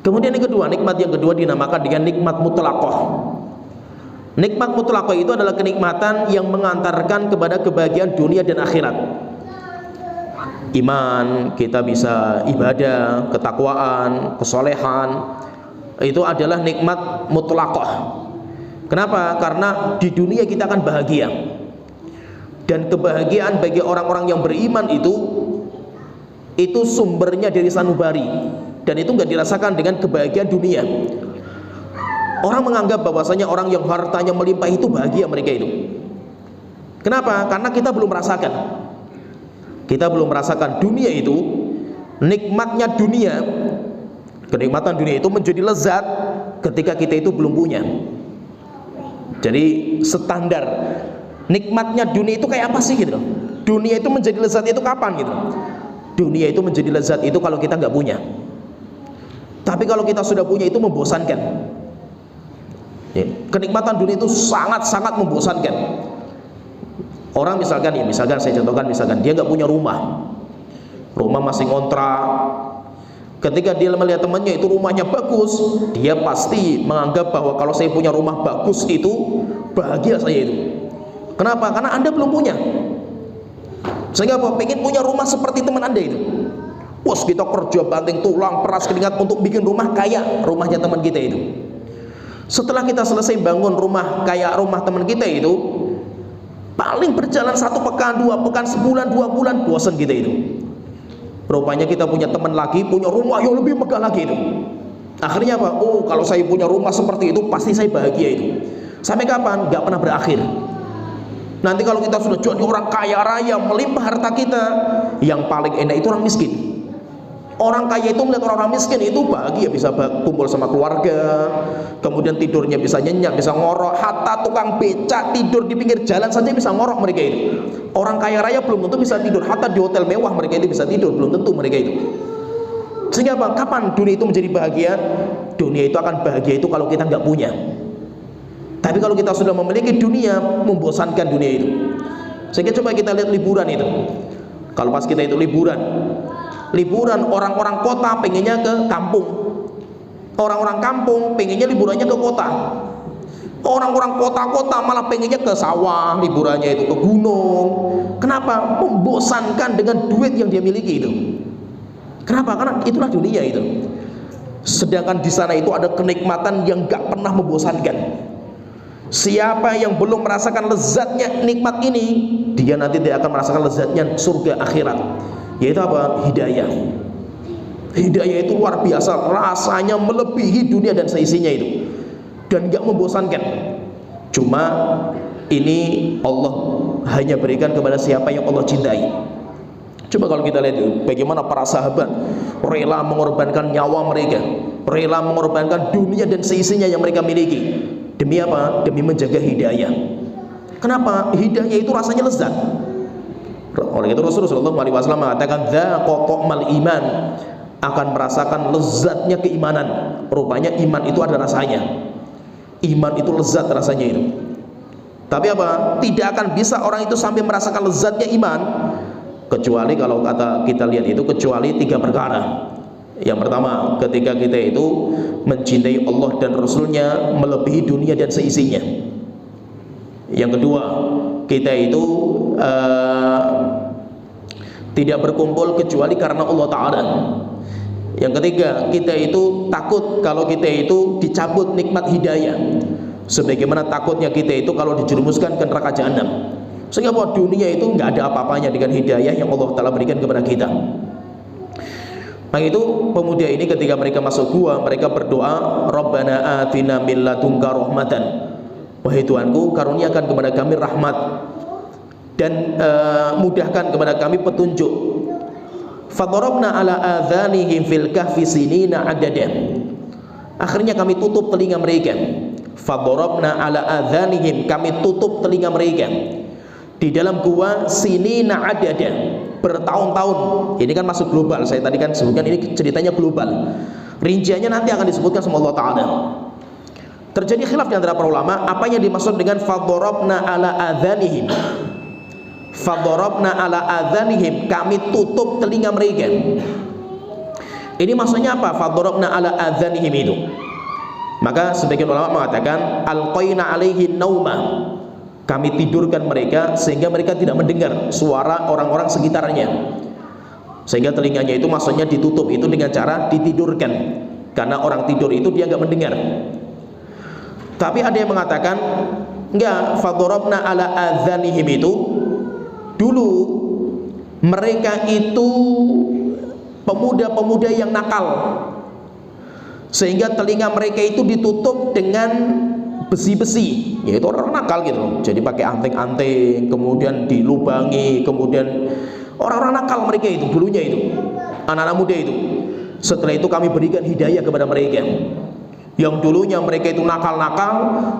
Kemudian yang kedua, nikmat yang kedua dinamakan dengan nikmat mutlaqah. Nikmat mutlaqah itu adalah kenikmatan yang mengantarkan kepada kebahagiaan dunia dan akhirat. Iman, kita bisa ibadah, ketakwaan, kesolehan, itu adalah nikmat mutlaqah. Kenapa? Karena di dunia kita akan bahagia. Dan kebahagiaan bagi orang-orang yang beriman itu sumbernya dari sanubari, dan itu nggak dirasakan dengan kebahagiaan dunia. Orang menganggap bahwasanya orang yang hartanya melimpah itu bahagia mereka itu. Kenapa? Karena kita belum merasakan. Kita belum merasakan dunia itu, nikmatnya dunia. Kenikmatan dunia itu menjadi lezat ketika kita itu belum punya. Jadi standar nikmatnya dunia itu kayak apa sih gitu? Dunia itu menjadi lezat itu kapan gitu? dunia itu menjadi lezat itu kalau kita nggak punya. Tapi kalau kita sudah punya itu membosankan. Ya, kenikmatan dunia itu sangat-sangat membosankan. Orang misalkan saya contohkan, misalkan dia nggak punya rumah masih ngontrak. Ketika dia melihat temannya itu rumahnya bagus, dia pasti menganggap bahwa kalau saya punya rumah bagus itu bahagia saya itu. Kenapa? Karena Anda belum punya. Sehingga apa? Pengen punya rumah seperti teman Anda itu. Bos, kita kerja banting tulang, peras keringat untuk bikin rumah kayak rumahnya teman kita itu. Setelah kita selesai bangun rumah kayak rumah teman kita itu, paling berjalan 1 pekan, 2 pekan, sebulan, 2 bulan, bosan kita itu. Rupanya kita punya teman lagi, punya rumah yang lebih megah lagi itu. Akhirnya apa? Oh, kalau saya punya rumah seperti itu, pasti saya bahagia itu. Sampai kapan? Gak pernah berakhir. Nanti kalau kita sudah jadi orang kaya raya, melimpah harta kita, yang paling enak itu orang miskin. Orang kaya itu melihat orang miskin itu bahagia, bisa kumpul sama keluarga, kemudian tidurnya bisa nyenyak, bisa ngorok. Hatta tukang becak tidur di pinggir jalan saja bisa ngorok mereka itu. Orang kaya raya belum tentu bisa tidur, hatta di hotel mewah mereka itu bisa tidur, belum tentu mereka itu. Sehingga apa? Kapan dunia itu menjadi bahagia? Dunia itu akan bahagia itu kalau kita nggak punya. Tapi kalau kita sudah memiliki dunia, membosankan dunia itu. Sehingga coba kita lihat liburan itu. Kalau pas kita itu liburan orang-orang kota pengennya ke kampung, orang-orang kampung pengennya liburannya ke kota, orang-orang kota-kota malah pengennya ke sawah, liburannya itu ke gunung. Kenapa? Membosankan dengan duit yang dia miliki itu. Kenapa? Karena itulah dunia itu. Sedangkan di sana itu ada kenikmatan yang gak pernah membosankan. Siapa yang belum merasakan lezatnya nikmat ini, dia nanti tidak akan merasakan lezatnya surga akhirat. Yaitu apa? Hidayah. Hidayah itu luar biasa, rasanya melebihi dunia dan seisinya itu, dan gak membosankan. Cuma ini Allah hanya berikan kepada siapa yang Allah cintai. Coba kalau kita lihat bagaimana para sahabat rela mengorbankan nyawa mereka, rela mengorbankan dunia dan seisinya yang mereka miliki. Demi apa? Demi menjaga hidayah. Kenapa? Hidayah itu rasanya lezat. Oleh itu Rasulullah SAW mengatakan dzaqa ta'mal iman, akan merasakan lezatnya keimanan. Rupanya iman itu ada rasanya. Iman itu lezat rasanya itu. Tapi apa? Tidak akan bisa orang itu sampai merasakan lezatnya iman kecuali kalau kata kita lihat itu kecuali 3 perkara. Yang pertama, ketika kita itu mencintai Allah dan Rasulnya melebihi dunia dan seisinya. Yang kedua, kita itu tidak berkumpul kecuali karena Allah Ta'ala. Yang ketiga, kita itu takut kalau kita itu dicabut nikmat hidayah, sebagaimana takutnya kita itu kalau dijerumuskan ke neraka jahanam. Sehingga bahwa dunia itu nggak ada apa-apanya dengan hidayah yang Allah Ta'ala berikan kepada kita. Maka itu pemuda ini ketika mereka masuk gua, mereka berdoa, Rabbana atina min ladunka rahmatan, wahai Tuhanku, karuniakan kepada kami rahmat dan mudahkan kepada kami petunjuk. Fadarabna ala adhanihim fil kahfi sinina adadan, akhirnya kami tutup telinga mereka. Fadarabna ala adhanihim, kami tutup telinga mereka di dalam gua sinina adadan, bertahun-tahun. Ini kan masuk global, saya tadi kan sebutkan ini ceritanya global, rinciannya nanti akan disebutkan sama Allah Ta'ala. Terjadi khilaf di antara para ulama apa yang dimaksud dengan fadarabna ala adhanihim. Fadarabna ala adhanihim, kami tutup telinga mereka. Ini maksudnya apa? Fadarabna ala adhanihim itu. Maka sebagian ulama mengatakan alqaina alaihi nauma, kami tidurkan mereka sehingga mereka tidak mendengar suara orang-orang sekitarnya. Sehingga telinganya itu maksudnya ditutup itu dengan cara ditidurkan, karena orang tidur itu dia nggak mendengar. Tapi ada yang mengatakan enggak, fadarabna ala adhanihim itu dulu mereka itu pemuda-pemuda yang nakal, sehingga telinga mereka itu ditutup dengan besi-besi, yaitu orang nakal gitu loh. Jadi pakai anting-anting, kemudian dilubangi, kemudian orang-orang nakal mereka itu dulunya itu, anak-anak muda itu. Setelah itu kami berikan hidayah kepada mereka. Yang dulunya mereka itu nakal-nakal,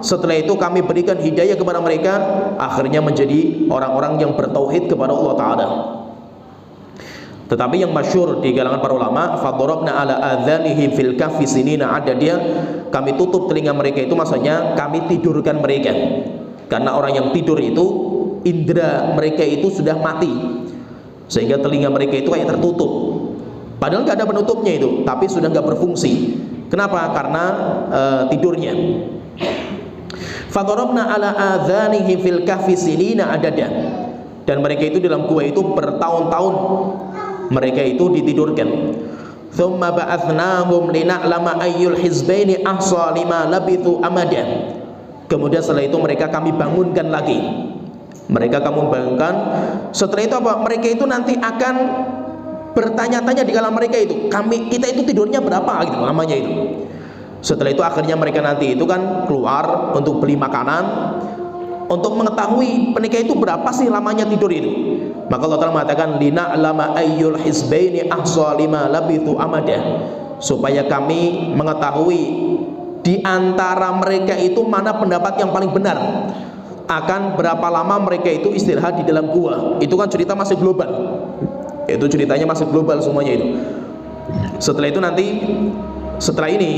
setelah itu kami berikan hidayah kepada mereka, akhirnya menjadi orang-orang yang bertauhid kepada Allah Ta'ala. Tetapi yang masyhur di kalangan para ulama, fadarabna ala adzanihim fil kahfi sinina adadiyah, kami tutup telinga mereka itu maksudnya kami tidurkan mereka. Karena orang yang tidur itu indera mereka itu sudah mati, sehingga telinga mereka itu kayak tertutup. Padahal nggak ada penutupnya itu, tapi sudah nggak berfungsi. Kenapa? Karena tidurnya. Fadarabna ala adzanihim fil kahfi sinina adada. Dan mereka itu dalam gua itu bertahun-tahun mereka itu ditidurkan. Tsumma ba'athnahum lina'lama ayyul hizbaini ahsa lima labithu amada. Kemudian setelah itu mereka kami bangunkan lagi. Mereka kami bangunkan. Setelah itu apa? Mereka itu nanti akan bertanya-tanya di kalangan mereka itu, kita itu tidurnya berapa gitu lamanya itu. Setelah itu akhirnya mereka nanti itu kan keluar untuk beli makanan, untuk mengetahui mereka itu berapa sih lamanya tidur itu. Maka Allah Ta'ala mengatakan lina'lama ayyul hizbaini ahsa lima labithu amada, supaya kami mengetahui di antara mereka itu mana pendapat yang paling benar akan berapa lama mereka itu istirahat di dalam gua. Itu kan cerita masih global, itu ceritanya masih global semuanya itu. Setelah itu nanti, setelah ini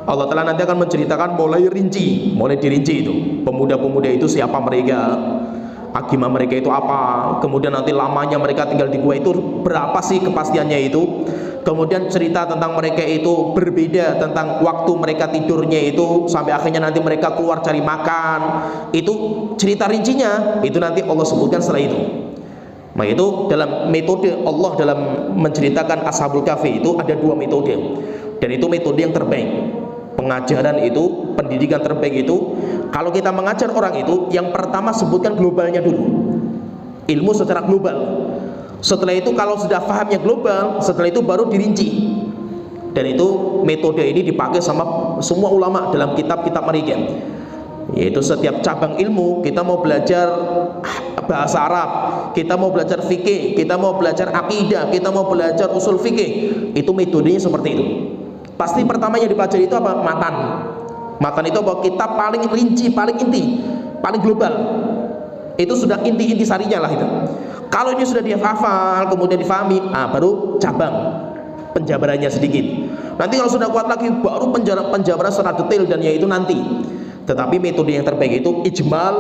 Allah Ta'ala nanti akan menceritakan mulai dirinci itu pemuda-pemuda itu siapa mereka, agama mereka itu apa, kemudian nanti lamanya mereka tinggal di gua itu berapa sih kepastiannya itu. Kemudian cerita tentang mereka itu berbeda, tentang waktu mereka tidurnya itu sampai akhirnya nanti mereka keluar cari makan. Itu cerita rincinya itu nanti Allah sebutkan setelah itu. Nah itu dalam metode Allah dalam menceritakan Ashabul Kahfi itu ada dua metode, dan itu metode yang terbaik. Pengajaran itu, pendidikan terbaik itu, kalau kita mengajar orang itu, yang pertama sebutkan globalnya dulu, ilmu secara global. Setelah itu kalau sudah pahamnya global, setelah itu baru dirinci. Dan itu metode ini dipakai sama semua ulama dalam kitab-kitab mereka. Yaitu setiap cabang ilmu, kita mau belajar bahasa Arab, kita mau belajar fikih, kita mau belajar akidah, kita mau belajar usul fikih, itu metodenya seperti itu. Pasti pertama yang dipelajari itu apa? Matan. Matan itu apa? Kitab paling rinci, paling inti, paling global. Itu sudah inti-inti sarinya lah itu. Kalau ini sudah dia hafal, kemudian difahami, baru cabang penjabarannya sedikit. Nanti kalau sudah kuat lagi, baru penjabaran secara detail, dan yaitu nanti. Tetapi metode yang terbaik itu ijmal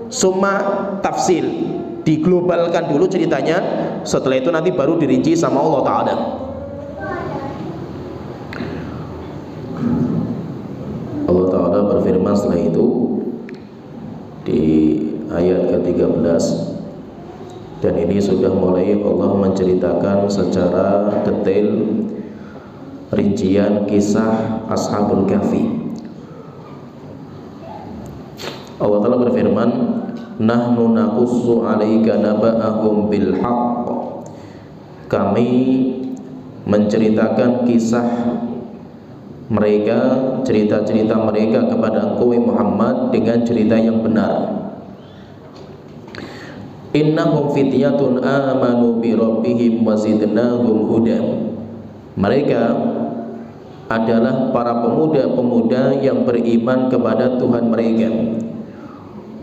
summa tafsil, diglobalkan dulu ceritanya, setelah itu nanti baru dirinci sama Allah Ta'ala. Allah Ta'ala berfirman setelah itu di ayat ke-13, dan ini sudah mulai Allah menceritakan secara detail rincian kisah Ashabul Kahfi. Allah Ta'ala berfirman, nahnu naqussu 'alaika naba'ahum bil haqq, kami menceritakan kisah mereka, cerita-cerita mereka kepada engkau Muhammad dengan cerita yang benar. Innahum fityatun amanu bi rabbihim wa zidnahum huda, mereka adalah para pemuda-pemuda yang beriman kepada Tuhan mereka.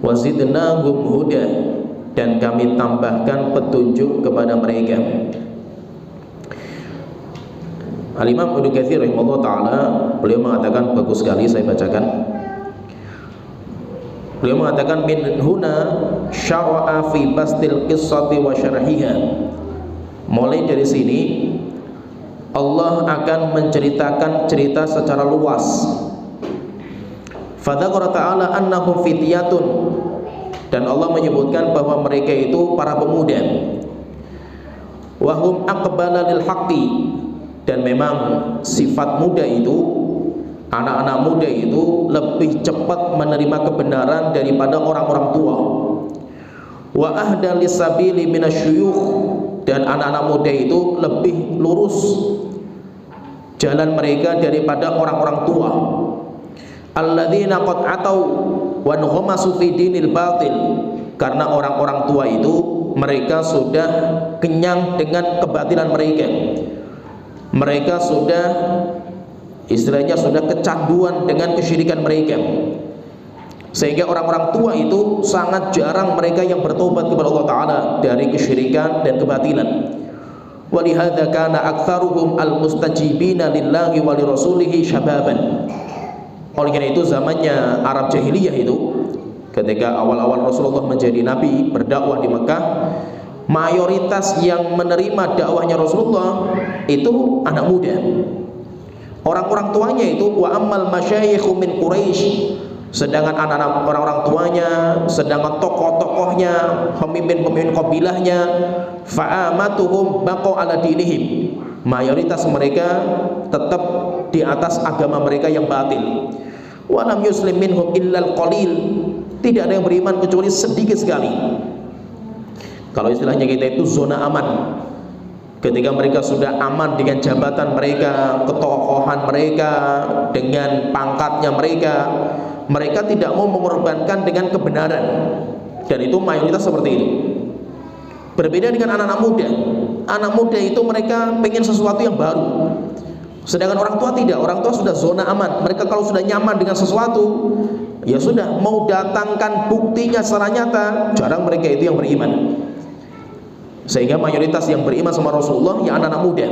Wa zidnahum huda, dan kami tambahkan petunjuk kepada mereka. Al-Imam Ibnu Katsir rahimahullah ta'ala, beliau mengatakan, bagus sekali saya bacakan. Beliau mengatakan, min huna syara'a fi bastil qissati wa syarhiha, mulai dari sini Allah akan menceritakan cerita secara luas. Fadzakara ta'ala annahum fityatun, dan Allah menyebutkan bahwa mereka itu para pemuda. Wa hum aqbala lil haqqi, dan memang sifat muda itu, anak-anak muda itu lebih cepat menerima kebenaran daripada orang-orang tua. Wa ahda lisabili minasyuyukh, dan anak-anak muda itu lebih lurus jalan mereka daripada orang-orang tua. Alladzina qad atau wa nughmasu fi dinil batil, karena orang-orang tua itu mereka sudah kenyang dengan kebatilan mereka. Mereka sudah, istilahnya sudah kecanduan dengan kesyirikan mereka, sehingga orang-orang tua itu sangat jarang mereka yang bertobat kepada Allah Ta'ala dari kesyirikan dan kebatilan. walihadza kana aktsaruhum almustajibina lillahi wa lirasulihi syababan. Oleh karena itu zamannya Arab jahiliyah itu, ketika awal-awal Rasulullah menjadi nabi berdakwah di Mekah, mayoritas yang menerima dakwahnya Rasulullah itu anak muda. Orang-orang tuanya itu wa ammal masyayikhu min Quraisy, sedangkan anak-anak orang-orang tuanya, sedangkan tokoh-tokohnya, pemimpin-pemimpin kabilahnya, fa'amatuhum baqau ala dinihim, mayoritas mereka tetap di atas agama mereka yang batil. Wa lam yuslim minhum illal qalil, tidak ada yang beriman kecuali sedikit sekali. Kalau istilahnya kita itu zona aman. Ketika mereka sudah aman dengan jabatan mereka, ketokohan mereka, dengan pangkatnya mereka, mereka tidak mau mengorbankan dengan kebenaran. Dan itu mayoritas seperti itu. Berbeda dengan anak-anak muda. Anak muda itu mereka pengen sesuatu yang baru. Sedangkan orang tua tidak. Orang tua sudah zona aman. Mereka kalau sudah nyaman dengan sesuatu, ya sudah, mau datangkan buktinya secara nyata, jarang mereka itu yang beriman. Sehingga mayoritas yang beriman sama Rasulullah ya anak-anak muda.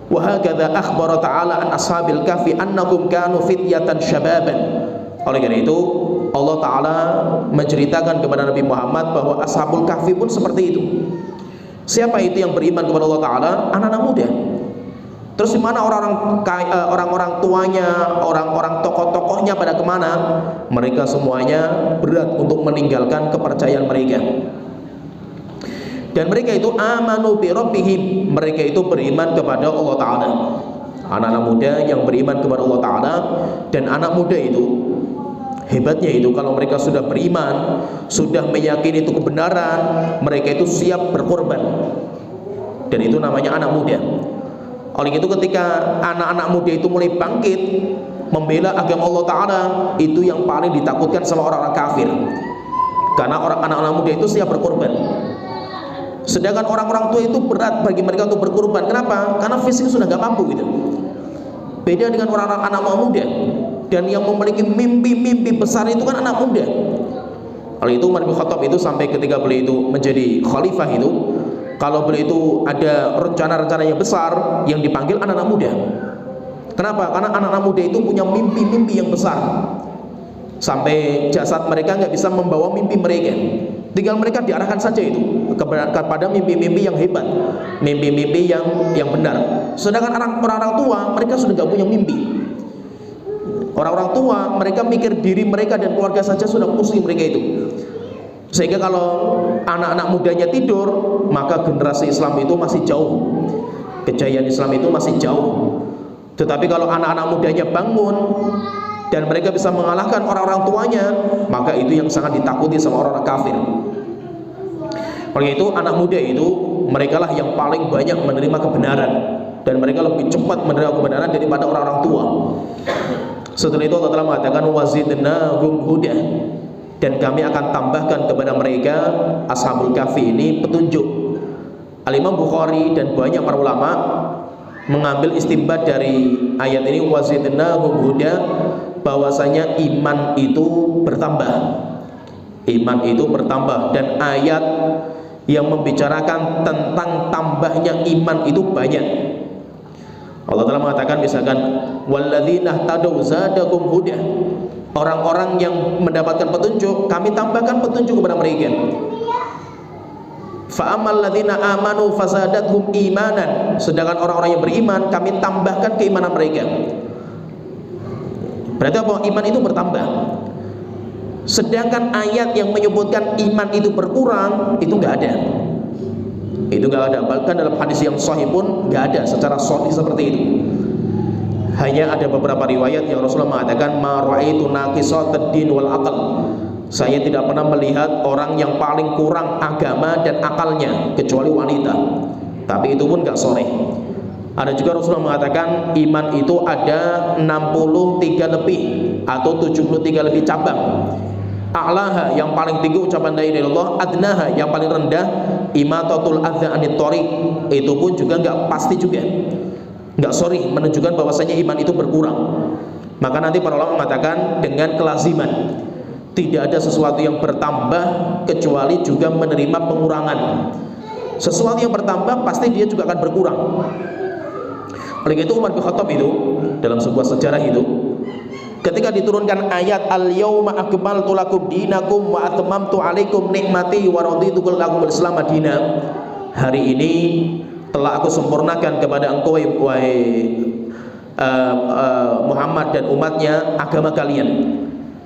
Wa hakadza akhbara ta'ala an ashabil kahfi annahum kanu fityatan syababan. Oleh karena itu Allah Ta'ala menceritakan kepada Nabi Muhammad bahwa ashabul kahfi pun seperti itu. Siapa itu yang beriman kepada Allah Ta'ala? Anak-anak muda. Terus di mana orang-orang tuanya, orang-orang tokoh-tokohnya pada kemana? Mereka semuanya berat untuk meninggalkan kepercayaan mereka. Dan mereka itu amanu bi rabbihim, mereka itu beriman kepada Allah Ta'ala. Anak-anak muda yang beriman kepada Allah Ta'ala. Dan anak muda itu hebatnya itu kalau mereka sudah beriman, sudah meyakini itu kebenaran, mereka itu siap berkorban. Dan itu namanya anak muda. Oleh itu ketika anak-anak muda itu mulai bangkit membela agama Allah Ta'ala, itu yang paling ditakutkan sama orang-orang kafir. Karena anak-anak muda itu siap berkorban. Sedangkan orang-orang tua itu berat bagi mereka untuk berkorban. Kenapa? Karena fisik sudah gak mampu gitu. Beda dengan orang-orang anak muda. Dan yang memiliki mimpi-mimpi besar itu kan anak muda. Oleh itu Umar bin Khattab itu sampai ketika beliau itu menjadi khalifah itu, kalau beliau itu ada rencana-rencana yang besar, yang dipanggil anak-anak muda. Kenapa? Karena anak-anak muda itu punya mimpi-mimpi yang besar. Sampai jasad mereka nggak bisa membawa mimpi mereka. Tinggal mereka diarahkan saja itu kepada mimpi-mimpi yang hebat, mimpi-mimpi yang benar. Sedangkan orang-orang tua mereka sudah nggak punya mimpi. Orang-orang tua mereka mikir diri mereka dan keluarga saja sudah pusing mereka itu. Sehingga kalau anak-anak mudanya tidur, maka generasi Islam itu masih jauh, kejayaan Islam itu masih jauh. Tetapi kalau anak-anak mudanya bangun dan mereka bisa mengalahkan orang-orang tuanya, maka itu yang sangat ditakuti sama orang-orang kafir. Oleh itu anak muda itu mereka lah yang paling banyak menerima kebenaran, dan mereka lebih cepat menerima kebenaran daripada orang-orang tua. Setelah itu Allah telah mengatakan wazidnahum huda, dan kami akan tambahkan kepada mereka ashabul kahfi ini petunjuk. Al-Imam Bukhari dan banyak para ulama mengambil istinbat dari ayat ini wazidnahum huda, bahwasanya iman itu bertambah. Iman itu bertambah, dan ayat yang membicarakan tentang tambahnya iman itu banyak. Allah telah mengatakan misalkan walladzina tadaw zadakum huda, orang-orang yang mendapatkan petunjuk kami tambahkan petunjuk kepada mereka. Fa ammal ladzina amanu fasadathum imanan, sedangkan orang-orang yang beriman kami tambahkan keimanan mereka. Berarti apa? Iman itu bertambah. Sedangkan ayat yang menyebutkan iman itu berkurang itu nggak ada. Itu nggak ada. Bahkan dalam hadis yang sahih pun nggak ada secara sahih seperti itu. Hanya ada beberapa riwayat yang Rasulullah mengatakan ma ra'aitu naqisatad din wal aql. Saya tidak pernah melihat orang yang paling kurang agama dan akalnya kecuali wanita. Tapi itu pun nggak sahih. Ada juga Rasulullah mengatakan iman itu ada 63 lebih atau 73 lebih cabang. A'laha yang paling tinggi ucapan la ilaha illallah, adnaha yang paling rendah imatatul adza anit thoriq, itu pun juga enggak pasti juga. Enggak sorry menunjukkan bahwasanya iman itu berkurang. Maka nanti para ulama mengatakan dengan kelaziman. Tidak ada sesuatu yang bertambah kecuali juga menerima pengurangan. Sesuatu yang bertambah pasti dia juga akan berkurang. Oleh itu Umar bin Khattab itu dalam sebuah sejarah itu, ketika diturunkan ayat al-yauma akmaltu lakum dinakum wa atmamtu alaikum nikmati wa raditu lakumul Islam madina, hari ini telah aku sempurnakan kepada engkau wahai Muhammad dan umatnya agama kalian,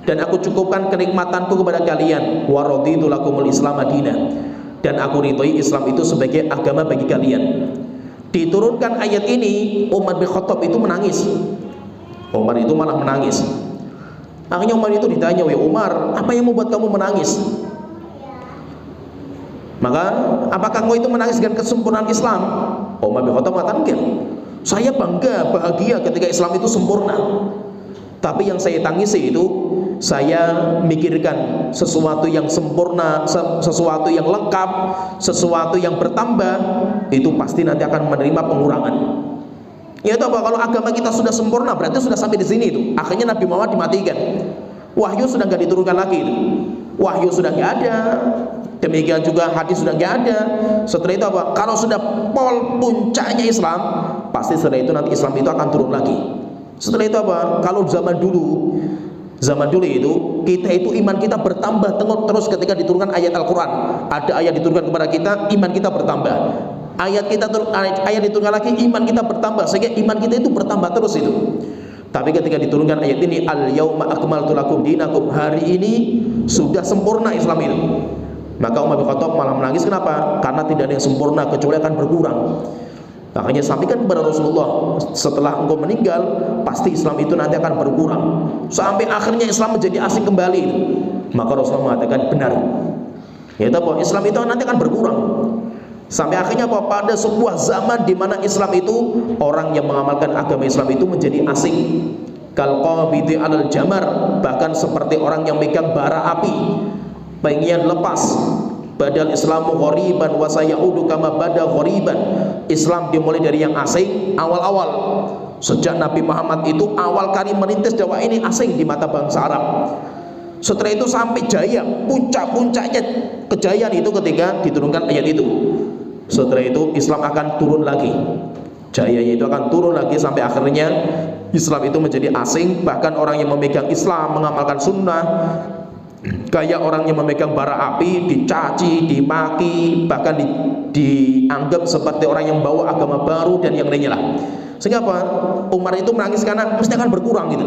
dan aku cukupkan kenikmatanku kepada kalian, wa raditu lakumul Islam madina, dan aku ridhoi Islam itu sebagai agama bagi kalian. Diturunkan ayat ini, Umar bin Khattab itu menangis. Umar itu malah menangis. Akhirnya Umar itu ditanya, "Wahai Umar, apa yang membuat kamu menangis?" Maka, apakah engkau itu menangis dengan kesempurnaan Islam? Umar bin Khattab mengatakan, "Enggak. Saya bangga, bahagia ketika Islam itu sempurna. Tapi yang saya tangisi itu, saya mikirkan sesuatu yang sempurna, sesuatu yang lengkap, sesuatu yang bertambah, itu pasti nanti akan menerima pengurangan." Yaitu apa? Kalau agama kita sudah sempurna, berarti sudah sampai di sini itu. Akhirnya Nabi Muhammad dimatikan. Wahyu sudah nggak diturunkan lagi itu. Wahyu sudah nggak ada. Demikian juga hadis sudah nggak ada. Setelah itu apa? Kalau sudah puncaknya Islam, pasti setelah itu nanti Islam itu akan turun lagi. Setelah itu apa? Kalau zaman dulu itu kita itu iman kita bertambah terus ketika diturunkan ayat Al-Quran. Ada ayat diturunkan kepada kita, iman kita bertambah. Ayat diturunkan lagi, iman kita bertambah, sehingga iman kita itu bertambah terus itu. Tapi ketika diturunkan ayat ini, al-yauma akmaltu lakum dinakum, hari ini sudah sempurna Islam itu, maka Umar bin Khattab malah menangis. Kenapa? Karena tidak ada yang sempurna kecuali akan berkurang. Makanya sampaikan kepada Rasulullah, setelah engkau meninggal pasti Islam itu nanti akan berkurang sampai akhirnya Islam menjadi asing kembali. Maka Rasulullah mengatakan benar, yaitu bahwa Islam itu nanti akan berkurang sampai akhirnya apa? Pada sebuah zaman di mana Islam itu, orang yang mengamalkan agama Islam itu menjadi asing. Kal qabidi alal jamar, bahkan seperti orang yang megang bara api, pengen lepas. Badal Islamu ghoriban wa sayaudu kama bada ghoriban. Islam dimulai dari yang asing awal-awal. Sejak Nabi Muhammad itu awal kali merintis dakwah ini asing di mata bangsa Arab. Setelah itu sampai jaya, puncak-puncaknya kejayaan itu ketika diturunkan ayat itu. Setelah itu Islam akan turun lagi. Jayanya itu akan turun lagi sampai akhirnya Islam itu menjadi asing. Bahkan orang yang memegang Islam, mengamalkan sunnah, kayak orang yang memegang bara api, dicaci, dimaki, bahkan dianggap seperti orang yang bawa agama baru dan yang lainnya lah. Sehingga apa? Umar itu menangis karena mesti akan berkurang gitu.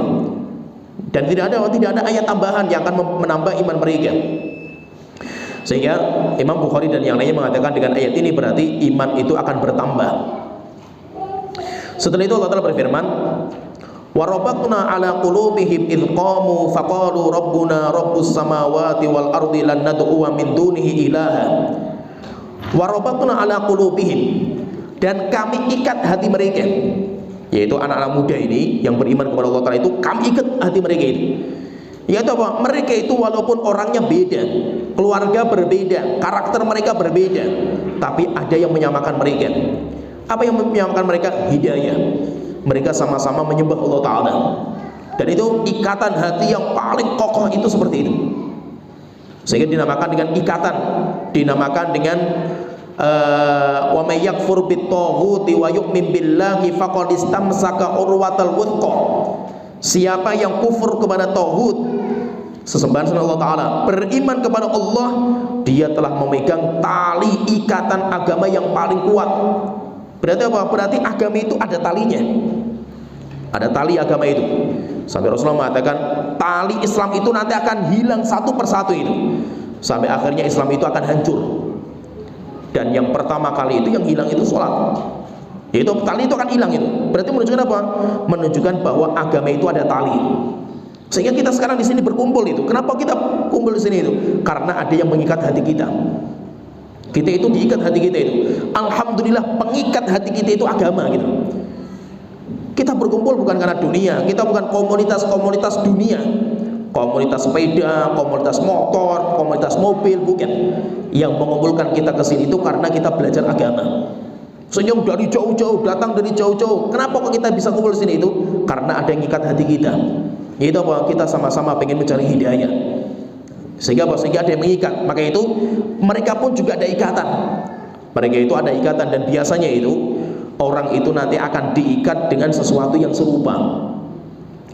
Dan tidak ada ayat tambahan yang akan menambah iman mereka. Sehingga Imam Bukhari dan yang lainnya mengatakan dengan ayat ini berarti iman itu akan bertambah. Setelah itu Allah Ta'ala berfirman, wa rabatna ala qulubihim idh qamu faqalu rabbuna rabbus samawati wal ardi lan nad'uwa min dunihi ilaha. Wa rabatna ala qulubihim, dan kami ikat hati mereka, yaitu anak-anak muda ini yang beriman kepada Allah Ta'ala itu, kami ikat hati mereka itu. Yaitu apa? Mereka itu walaupun orangnya beda, keluarga berbeda, karakter mereka berbeda, tapi ada yang menyamakan mereka. Apa yang menyamakan mereka? Hidayah. Mereka sama-sama menyembah Allah Ta'ala. Dan itu ikatan hati yang paling kokoh itu seperti itu. Sehingga dinamakan dengan ikatan, dinamakan dengan wa may yakfur bit-taghuti wa yu'min billahi faqad istamsaka urwatal wuthqa. Siapa yang kufur kepada tauhid, sesembahan selain Allah Ta'ala, beriman kepada Allah, dia telah memegang tali ikatan agama yang paling kuat. Berarti apa? Berarti agama itu ada talinya, ada tali agama itu. Sampai Rasulullah mengatakan tali Islam itu nanti akan hilang satu persatu itu, sampai akhirnya Islam itu akan hancur. Dan yang pertama kali itu yang hilang itu sholat. Yaitu tali itu akan hilang itu. Berarti menunjukkan apa? Menunjukkan bahwa agama itu ada tali. Sehingga kita sekarang di sini berkumpul itu. Kenapa kita kumpul di sini itu? Karena ada yang mengikat hati kita. Kita itu diikat hati kita itu. Alhamdulillah, pengikat hati kita itu agama gitu. Kita berkumpul bukan karena dunia. Kita bukan komunitas-komunitas dunia, komunitas sepeda, komunitas motor, komunitas mobil, bukan. Yang mengumpulkan kita ke sini itu karena kita belajar agama. Senyum dari jauh-jauh, datang dari jauh-jauh. Kenapa kok kita bisa kumpul di sini itu? Karena ada yang ikat hati kita. Yaitu apa? Kita sama-sama pengen mencari hidayah. Sehingga apa? Sehingga ada yang mengikat. Maka itu mereka pun juga ada ikatan. Mereka itu ada ikatan, dan biasanya itu orang itu nanti akan diikat dengan sesuatu yang serupa.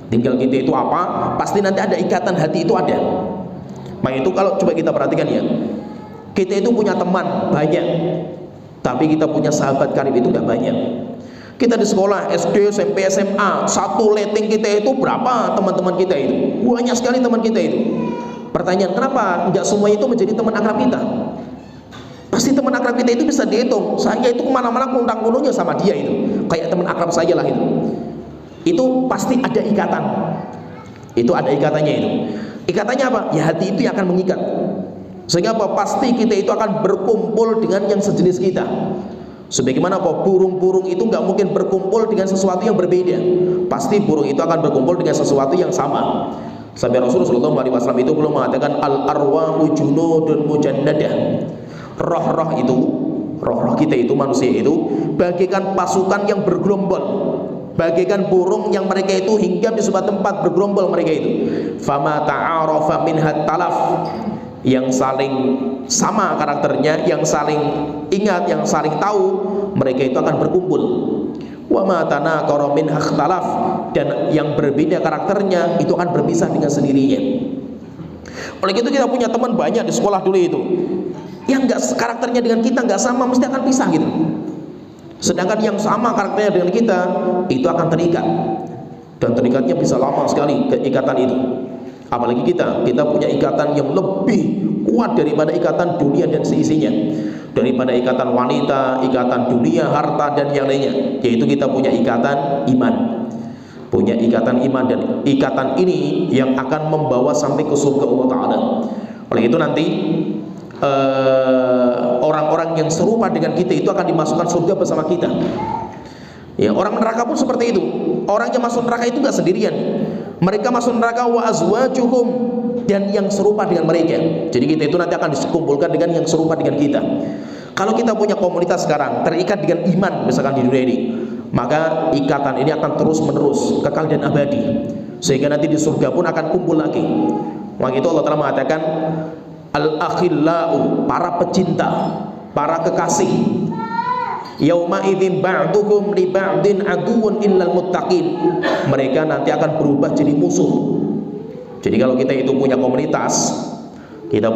Tinggal kita itu apa, pasti nanti ada ikatan hati itu ada. Maka itu kalau coba kita perhatikan ya, kita itu punya teman banyak, tapi kita punya sahabat karib itu nggak banyak. Kita di sekolah SD, SMP, SMA, satu letting kita itu berapa teman-teman kita itu? Banyak sekali teman kita itu. Pertanyaan, kenapa nggak semua itu menjadi teman akrab kita? Pasti teman akrab kita itu bisa dihitung. Saya itu kemana-mana kuntang-kunungnya sama dia itu, kayak teman akrab saya lah itu. Itu pasti ada ikatan. Itu ada ikatannya itu. Ikatannya apa? Ya hati itu yang akan mengikat. Sehingga apa? Pasti kita itu akan berkumpul dengan yang sejenis kita. Sebagaimana apa? Burung-burung itu nggak mungkin berkumpul dengan sesuatu yang berbeda. Pasti burung itu akan berkumpul dengan sesuatu yang sama. Sampai Rasulullah SAW itu belum mengatakan al-arwahu junudun mujannadah. Roh-roh itu, roh-roh kita itu, manusia itu bagaikan pasukan yang bergerombol, bagaikan burung yang mereka itu hinggap di sebuah tempat bergerombol mereka itu. Fama ta'arafa minhat talaf, yang saling sama karakternya, yang saling ingat, yang saling tahu, mereka itu akan berkumpul. Wa ma tanaqara min ikhtalaf, dan yang berbeda karakternya itu akan berpisah dengan sendirinya. Oleh itu kita punya teman banyak di sekolah dulu itu, yang enggak karakternya dengan kita enggak sama, mesti akan pisah gitu. Sedangkan yang sama karakternya dengan kita itu akan terikat, dan terikatnya bisa lama sekali keikatan itu. Apalagi kita punya ikatan yang lebih kuat daripada ikatan dunia dan seisinya, daripada ikatan wanita, ikatan dunia, harta dan yang lainnya, yaitu kita punya ikatan iman. Punya ikatan iman, dan ikatan ini yang akan membawa sampai ke surga Allah Ta'ala. Oleh itu nanti orang-orang yang serupa dengan kita itu akan dimasukkan surga bersama kita. Ya, orang neraka pun seperti itu. Orang yang masuk neraka itu nggak sendirian. Mereka masuk neraka wa azwajuhum, dan yang serupa dengan mereka. Jadi kita itu nanti akan dikumpulkan dengan yang serupa dengan kita. Kalau kita punya komunitas sekarang terikat dengan iman misalkan di dunia ini, maka ikatan ini akan terus menerus, kekal dan abadi, sehingga nanti di surga pun akan kumpul lagi. Maka itu Allah telah mengatakan al-akhillau, para pecinta, para kekasih, yauma idzin ba'duhum li ba'din aduwwun illal muttaqin, mereka nanti akan berubah jadi musuh. Jadi kalau kita itu punya komunitas, kita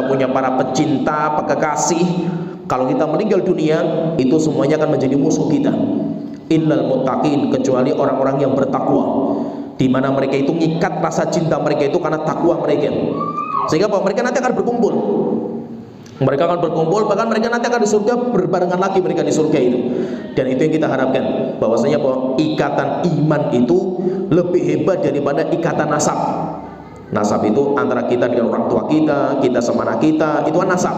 punya para pecinta, kekasih, kalau kita meninggal dunia itu semuanya akan menjadi musuh kita. Illal muttaqin, kecuali orang-orang yang bertakwa, di mana mereka itu ngikat rasa cinta mereka itu karena takwa mereka. Sehingga bahwa mereka nanti akan berkumpul. Mereka akan berkumpul, bahkan mereka nanti akan di surga berbarengan lagi mereka di surga itu. Dan itu yang kita harapkan, bahwasanya bahwa ikatan iman itu lebih hebat daripada ikatan nasab. Nasab itu antara kita dengan orang tua kita, kita sama anak kita, itu kan nasab.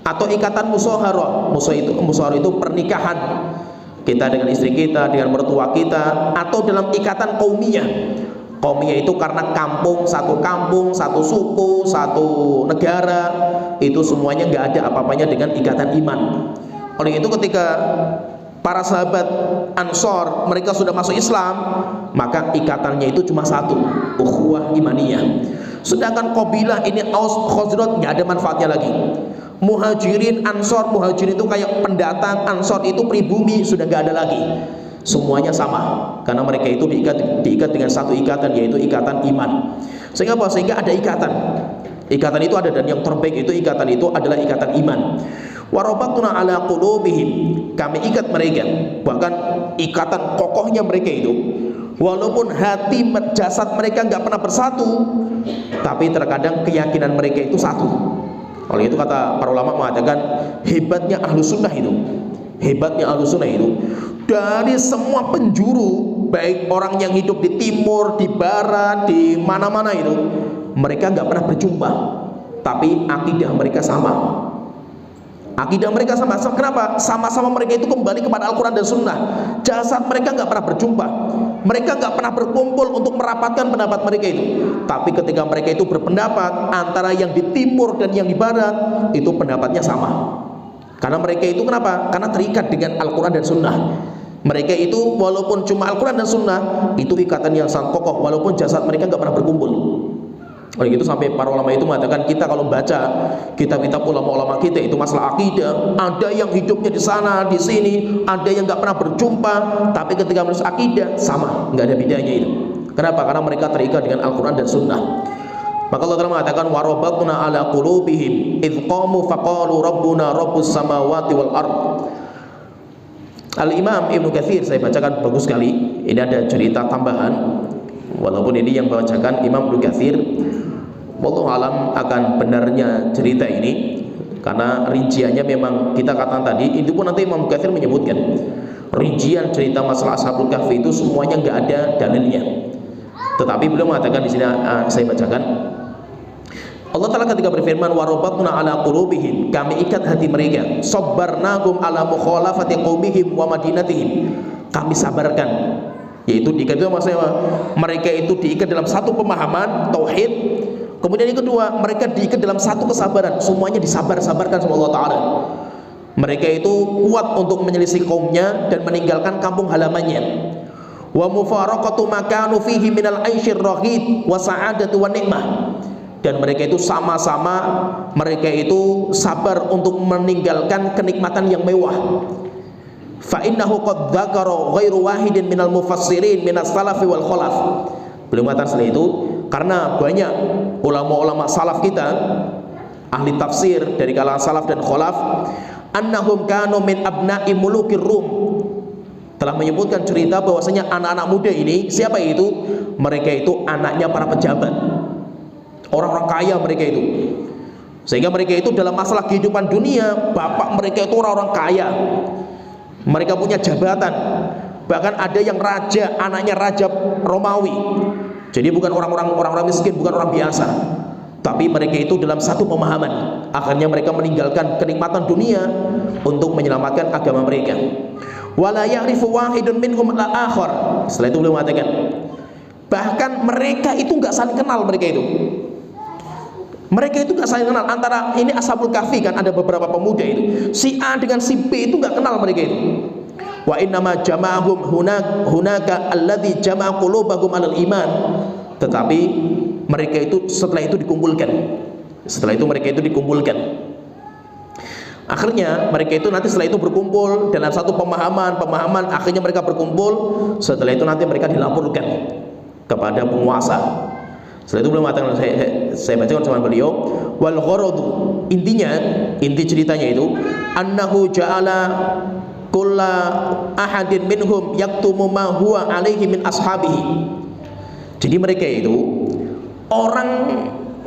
Atau ikatan musyawarah. Musyawarah itu pernikahan kita dengan istri kita, dengan mertua kita, atau dalam ikatan qaumiyah. Qaumiyah itu karena kampung, satu suku, satu negara, itu semuanya nggak ada apa-apanya dengan ikatan iman. Oleh itu ketika para sahabat Ansor mereka sudah masuk Islam, maka ikatannya itu cuma satu, ukhuwah imaniyah. Sedangkan kabilah ini Aus Khazraj nggak ada manfaatnya lagi. Muhajirin, Ansor, Muhajirin itu kayak pendatang, Ansor itu pribumi, sudah nggak ada lagi. Semuanya sama, karena mereka itu diikat dengan satu ikatan, yaitu ikatan iman. Sehingga apa? Sehingga ada ikatan. Ikatan itu ada, dan yang terbaik itu ikatan itu adalah ikatan iman. Warabatuna ala qulubihim, kami ikat mereka, bahkan ikatan kokohnya mereka itu, walaupun hati jasad mereka nggak pernah bersatu, tapi terkadang keyakinan mereka itu satu. Oleh itu kata para ulama mengatakan hebatnya ahlu sunnah itu, dari semua penjuru, baik orang yang hidup di timur, di barat, di mana-mana itu, mereka nggak pernah berjumpa, tapi akidah mereka sama. Akidah mereka sama. Kenapa? Sama-sama mereka itu kembali kepada Al-Quran dan Sunnah. Jasad mereka nggak pernah berjumpa, mereka nggak pernah berkumpul untuk merapatkan pendapat mereka itu. Tapi ketika mereka itu berpendapat, antara yang di timur dan yang di barat itu pendapatnya sama. Karena mereka itu kenapa? Karena terikat dengan Al-Quran dan Sunnah. Mereka itu walaupun cuma Al-Quran dan Sunnah, itu ikatan yang sangat kokoh, walaupun jasad mereka nggak pernah berkumpul. Oleh itu sampai para ulama itu mengatakan, kita kalau baca kitab-kitab ulama-ulama kita itu masalah akidah, ada yang hidupnya di sana, di sini, ada yang nggak pernah berjumpa, tapi ketika menulis akidah sama, nggak ada bedanya itu. Kenapa? Karena mereka terikat dengan Al-Quran dan Sunnah. Maka Allah Ta'ala mengatakan, warabatna ala qulubihim idh qamu faqalu rabbuna rabbus samawati wal ard. Al-Imam Ibnu Katsir, saya bacakan bagus sekali. Ini ada cerita tambahan, walaupun ini yang bacakan Imam Ibnu Katsir. Wallahu alam akan benarnya cerita ini, karena rinciannya memang kita katakan tadi, itu pun nanti Imam Ibnu Katsir menyebutkan rincian cerita masalah Ashabul Kahfi itu semuanya nggak ada dalilnya. Tetapi beliau mengatakan di sini, saya bacakan. Allah Ta'ala ketika berfirman, warabatna ala qulubihim, kami ikat hati mereka, sabbarnahum ala mukhalafati qaumihim wa madinatihim, kami sabarkan, yaitu diikat itu maksudnya mereka itu diikat dalam satu pemahaman tauhid. Kemudian yang kedua, mereka diikat dalam satu kesabaran, semuanya disabar-sabarkan sama Allah Ta'ala. Mereka itu kuat untuk menyelisih kaumnya dan meninggalkan kampung halamannya. Wa mufaraqatu makanu fihi minal aisyir raghid wa sa'adatu wa ni'mah. Dan mereka itu sama-sama, mereka itu sabar untuk meninggalkan kenikmatan yang mewah. Fa innahu qad dzakara ghairu wahidin minal mufassirin minas salafi wal khalaf. Belum mengatakan setelah itu, karena banyak ulama-ulama salaf kita, ahli tafsir dari kalangan salaf dan khalaf, annahum kanu min abna'i mulukir Rum, telah menyebutkan cerita bahwasanya anak-anak muda ini, siapa itu? Mereka itu anaknya para pejabat, orang-orang kaya mereka itu. Sehingga mereka itu dalam masalah kehidupan dunia, bapak mereka itu orang-orang kaya, mereka punya jabatan. Bahkan ada yang raja, anaknya raja Romawi. Jadi bukan orang-orang miskin, bukan orang biasa. Tapi mereka itu dalam satu pemahaman. Akhirnya mereka meninggalkan kenikmatan dunia untuk menyelamatkan agama mereka. Wala ya'rifu wahidun minhum al-akhar. Setelah itu beliau mengatakan, bahkan mereka itu nggak saling kenal mereka itu. Mereka itu nggak saling kenal. Antara ini Ashabul Kahfi kan ada beberapa pemuda itu. Si A dengan si B itu nggak kenal mereka itu. Wa innama jama'ahum hunaka alladhi jama'a qulubahum 'alal iman. Tetapi mereka itu setelah itu dikumpulkan. Setelah itu mereka itu dikumpulkan. Akhirnya mereka itu nanti setelah itu berkumpul dalam satu pemahaman, akhirnya mereka berkumpul. Setelah itu nanti mereka dilaporkan kepada penguasa. Setelah itu beliau mengatakan, saya bacakan sama beliau, wal gharadu, inti ceritanya itu, annahu ja'ala kulla ahadin minhum yaktumu ma huwa alaihi min ashabihi. Jadi mereka itu orang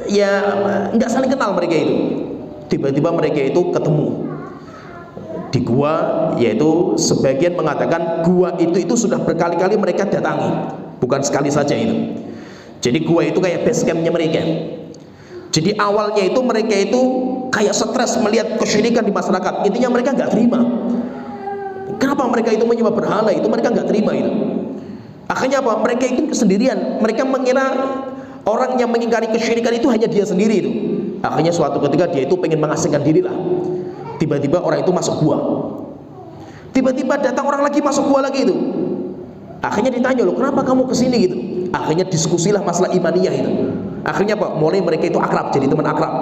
ya nggak saling kenal mereka itu. Tiba-tiba mereka itu ketemu di gua, yaitu sebagian mengatakan gua itu sudah berkali-kali mereka datangi, bukan sekali saja itu. Jadi gua itu kayak base campnya mereka. Jadi awalnya itu mereka itu kayak stres melihat kesyirikan di masyarakat. Intinya mereka nggak terima. Kenapa mereka itu menyembah berhala itu, mereka nggak terima itu. Akhirnya apa? Mereka itu sendirian. Mereka mengira orang yang mengingkari kesyirikan itu hanya dia sendiri itu. Akhirnya suatu ketika dia itu pengen mengasingkan diri lah. Tiba-tiba orang itu masuk gua. Tiba-tiba datang orang lagi masuk gua lagi itu. Akhirnya ditanya, loh kenapa kamu kesini gitu. Akhirnya diskusilah masalah imaniyah itu. Akhirnya apa? Mulai mereka itu akrab, jadi teman akrab.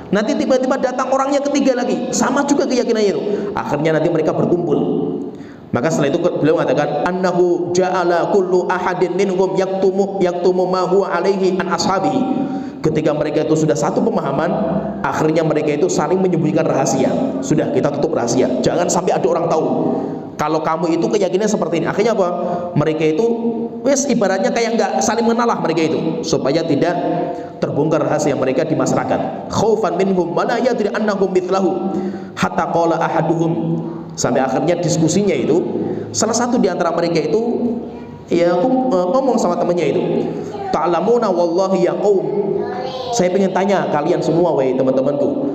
Nanti tiba-tiba datang orangnya ketiga lagi, sama juga keyakinannya itu. Akhirnya nanti mereka berkumpul. Maka setelah itu beliau mengatakan, annahu ja'ala kullu ahadin minhum yaktumu ma huwa alaihi an ashabihi. Ketika mereka itu sudah satu pemahaman, akhirnya mereka itu saling menyembunyikan rahasia. Sudah, kita tutup rahasia, jangan sampai ada orang tahu kalau kamu itu keyakinannya seperti ini. Akhirnya apa? Mereka itu ibaratnya kayak nggak saling mengenal mereka itu, supaya tidak terbongkar rahasia mereka di masyarakat. Khaufan minhum wa la yadri annahum mithlahu hatta qala ahaduhum. Sampai akhirnya diskusinya itu, salah satu di antara mereka itu ya ngomong sama temannya itu, ta'lamuna wallahi ya qaum, saya pengen tanya kalian semua wahai teman-temanku,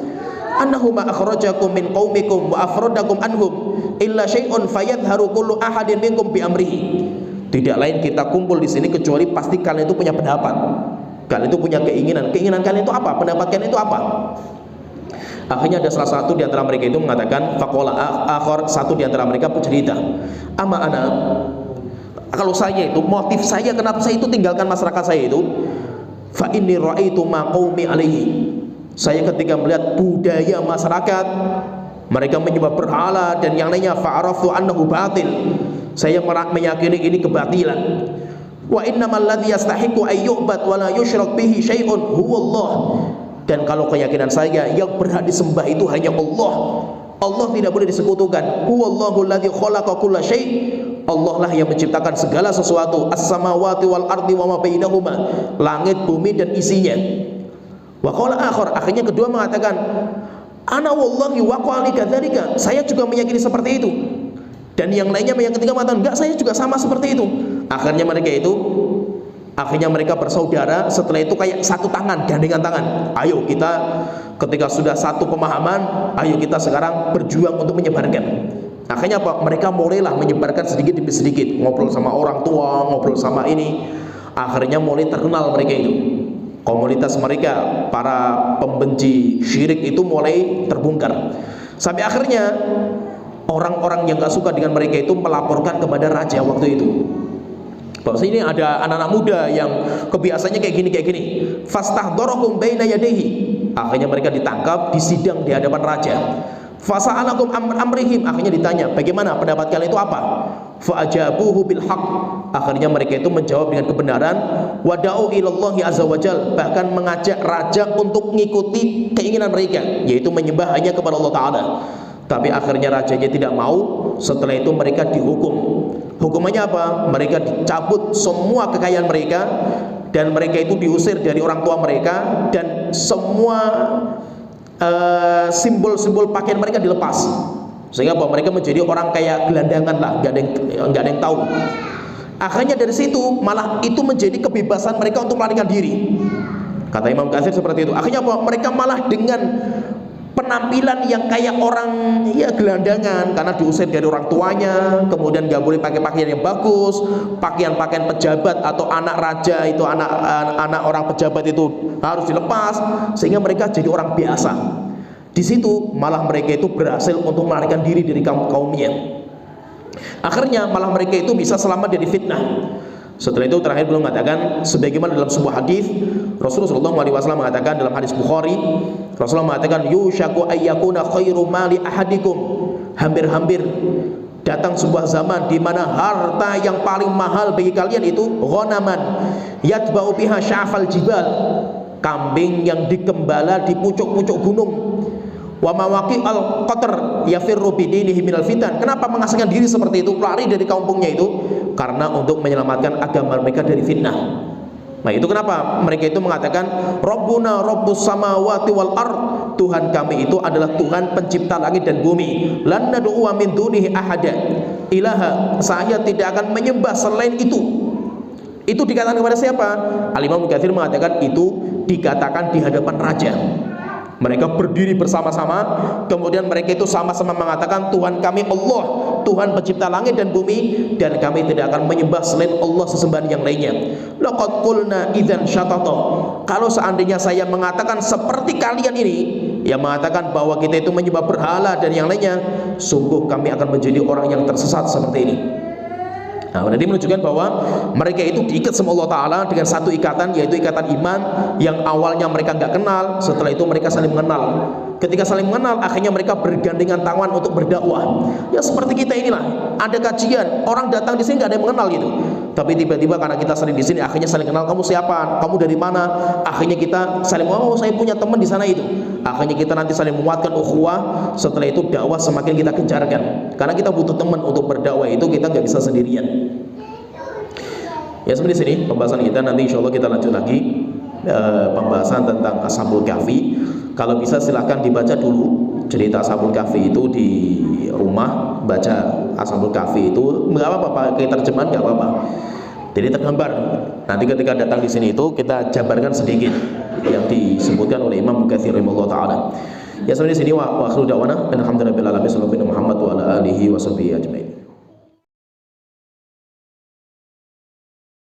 annahu ma akhrajakum min qaumikum wa afradakum anhum illa syai'un fayadharu kullu ahadin minkum bi amrihi. Tidak lain kita kumpul di sini kecuali pasti kalian itu punya pendapat, kalian itu punya keinginan kalian itu apa, pendapat kalian itu apa. Akhirnya ada salah satu di antara mereka itu mengatakan, faqala akhar, satu di antara mereka bercerita, ama ana, kalau saya itu motif saya kenapa saya itu tinggalkan masyarakat saya itu, Fa inni ra'aitu ma qaumi alaihi. Saya ketika melihat budaya masyarakat, mereka menyembah berhala dan yang lainnya, fa'araftu annahu batil. Saya meyakini ini kebatilan. Wa innamal ladzi yastahiqu ay yu'bad wa la yusyrak bihi syai'un huwa Allah. Dan kalau keyakinan saya, yang berhak disembah itu hanya Allah. Allah tidak boleh disekutukan. Huwallahu alladzi khalaqa kulla syai'. Allah lah yang menciptakan segala sesuatu. As-samawati wal ardi wa ma bainahuma. Langit, bumi dan isinya. Wa qala akhar, akhirnya kedua mengatakan, ana wallahi wa qali kadzalika. Saya juga meyakini seperti itu. Dan yang lainnya, yang ketiga mengatakan, enggak, saya juga sama seperti itu. Akhirnya mereka bersaudara. Setelah itu kayak satu tangan, gandengan tangan. Ayo kita, ketika sudah satu pemahaman, ayo kita sekarang berjuang untuk menyebarkan. Akhirnya apa? Mereka mulailah menyebarkan sedikit demi sedikit, ngobrol sama orang tua, ngobrol sama ini. Akhirnya mulai terkenal mereka itu. Komunitas mereka, para pembenci syirik itu mulai terbongkar. Sampai akhirnya orang-orang yang gak suka dengan mereka itu melaporkan kepada raja waktu itu. Bahwa ini ada anak-anak muda yang kebiasaannya kayak gini. Fastahdharahum baina yadayhi. Akhirnya mereka ditangkap, disidang di hadapan raja. Fasa'alakum amrihim. Akhirnya ditanya, bagaimana pendapat kalian itu apa? Fa'ajabuhu bil haqq. Akhirnya mereka itu menjawab dengan kebenaran. Wada'u ilallahi azza wajal. Bahkan mengajak raja untuk mengikuti keinginan mereka, yaitu menyembah hanya kepada Allah Ta'ala. Tapi akhirnya rajanya tidak mau. Setelah itu mereka dihukum. Hukumannya apa? Mereka dicabut semua kekayaan mereka, dan mereka itu diusir dari orang tua mereka, dan semua simbol-simbol pakaian mereka dilepas. Sehingga bahwa mereka menjadi orang kayak gelandangan lah, nggak ada yang tahu. Akhirnya dari situ malah itu menjadi kebebasan mereka untuk melarikan diri. Kata Imam Katsir seperti itu. Akhirnya apa? Mereka malah dengan penampilan yang kayak orang ya gelandangan, karena diusir dari orang tuanya, kemudian nggak boleh pakai pakaian yang bagus, pakaian-pakaian pejabat atau anak raja itu, anak orang pejabat itu harus dilepas, sehingga mereka jadi orang biasa. Di situ malah mereka itu berhasil untuk melarikan diri dari kaumnya. Akhirnya malah mereka itu bisa selamat dari fitnah. Setelah itu terakhir beliau mengatakan, sebagaimana dalam sebuah hadis Rasulullah SAW mengatakan dalam hadis Bukhari, Rasulullah mengatakan, yushaku ayyakuna khairu mali ahadikum. Hampir-hampir datang sebuah zaman di mana harta yang paling mahal bagi kalian itu ghanaman yatba'u biha sya'fal jibal, kambing yang dikembala di pucuk-pucuk gunung. Wa mawaqi al-qatr yafirru bidinihi minal fitan. Kenapa mengasingkan diri seperti itu, lari dari kampungnya itu? Karena untuk menyelamatkan agama mereka dari fitnah. Nah itu kenapa mereka itu mengatakan Rabbuna Rabbus samawati wal ard. Tuhan kami itu adalah Tuhan pencipta langit dan bumi. Lan nad'u min dunihi ahada ilaha. Saya tidak akan menyembah selain itu. Itu dikatakan kepada siapa? Al-Imam Katsir mengatakan itu dikatakan di hadapan raja. Mereka berdiri bersama-sama, kemudian mereka itu sama-sama mengatakan Tuhan kami Allah, Tuhan pencipta langit dan bumi, dan kami tidak akan menyembah selain Allah sesembahan yang lainnya. Laqad qulna idzan syatata. Kalau seandainya saya mengatakan seperti kalian ini, yang mengatakan bahwa kita itu menyembah berhala dan yang lainnya, sungguh kami akan menjadi orang yang tersesat seperti ini. Nah, ini menunjukkan bahwa mereka itu diikat sama Allah Ta'ala dengan satu ikatan, yaitu ikatan iman yang awalnya mereka nggak kenal, setelah itu mereka saling mengenal. Ketika saling mengenal, akhirnya mereka bergandengan tangan untuk berdakwah. Ya seperti kita inilah, ada kajian, orang datang di sini nggak ada yang mengenal gitu. Tapi tiba-tiba karena kita sering di sini, akhirnya saling kenal. Kamu siapa? Kamu dari mana? Akhirnya kita saling, oh saya punya teman di sana itu. Akhirnya kita nanti saling menguatkan ukhuwah. Setelah itu dakwah semakin kita gencarkan. Karena kita butuh teman untuk berdakwah itu, kita nggak bisa sendirian. Ya seperti sini pembahasan kita. Nanti insya Allah kita lanjut lagi pembahasan tentang Ashabul Kahfi. Kalau bisa silahkan dibaca dulu cerita Ashabul Kahfi itu di rumah. Baca Ashabul Kahfi itu nggak apa-apa, pakai terjemahan nggak apa-apa. Jadi tergambar. Nanti ketika datang di sini itu kita jabarkan sedikit yang disebutkan oleh Imam Katsir rahimahullah taala. Ya sampai di sini wa akhiru da'wana alhamdulillahirabbil alamin sallallahu alaihi wa ala alihi wa sahbihi ajmain.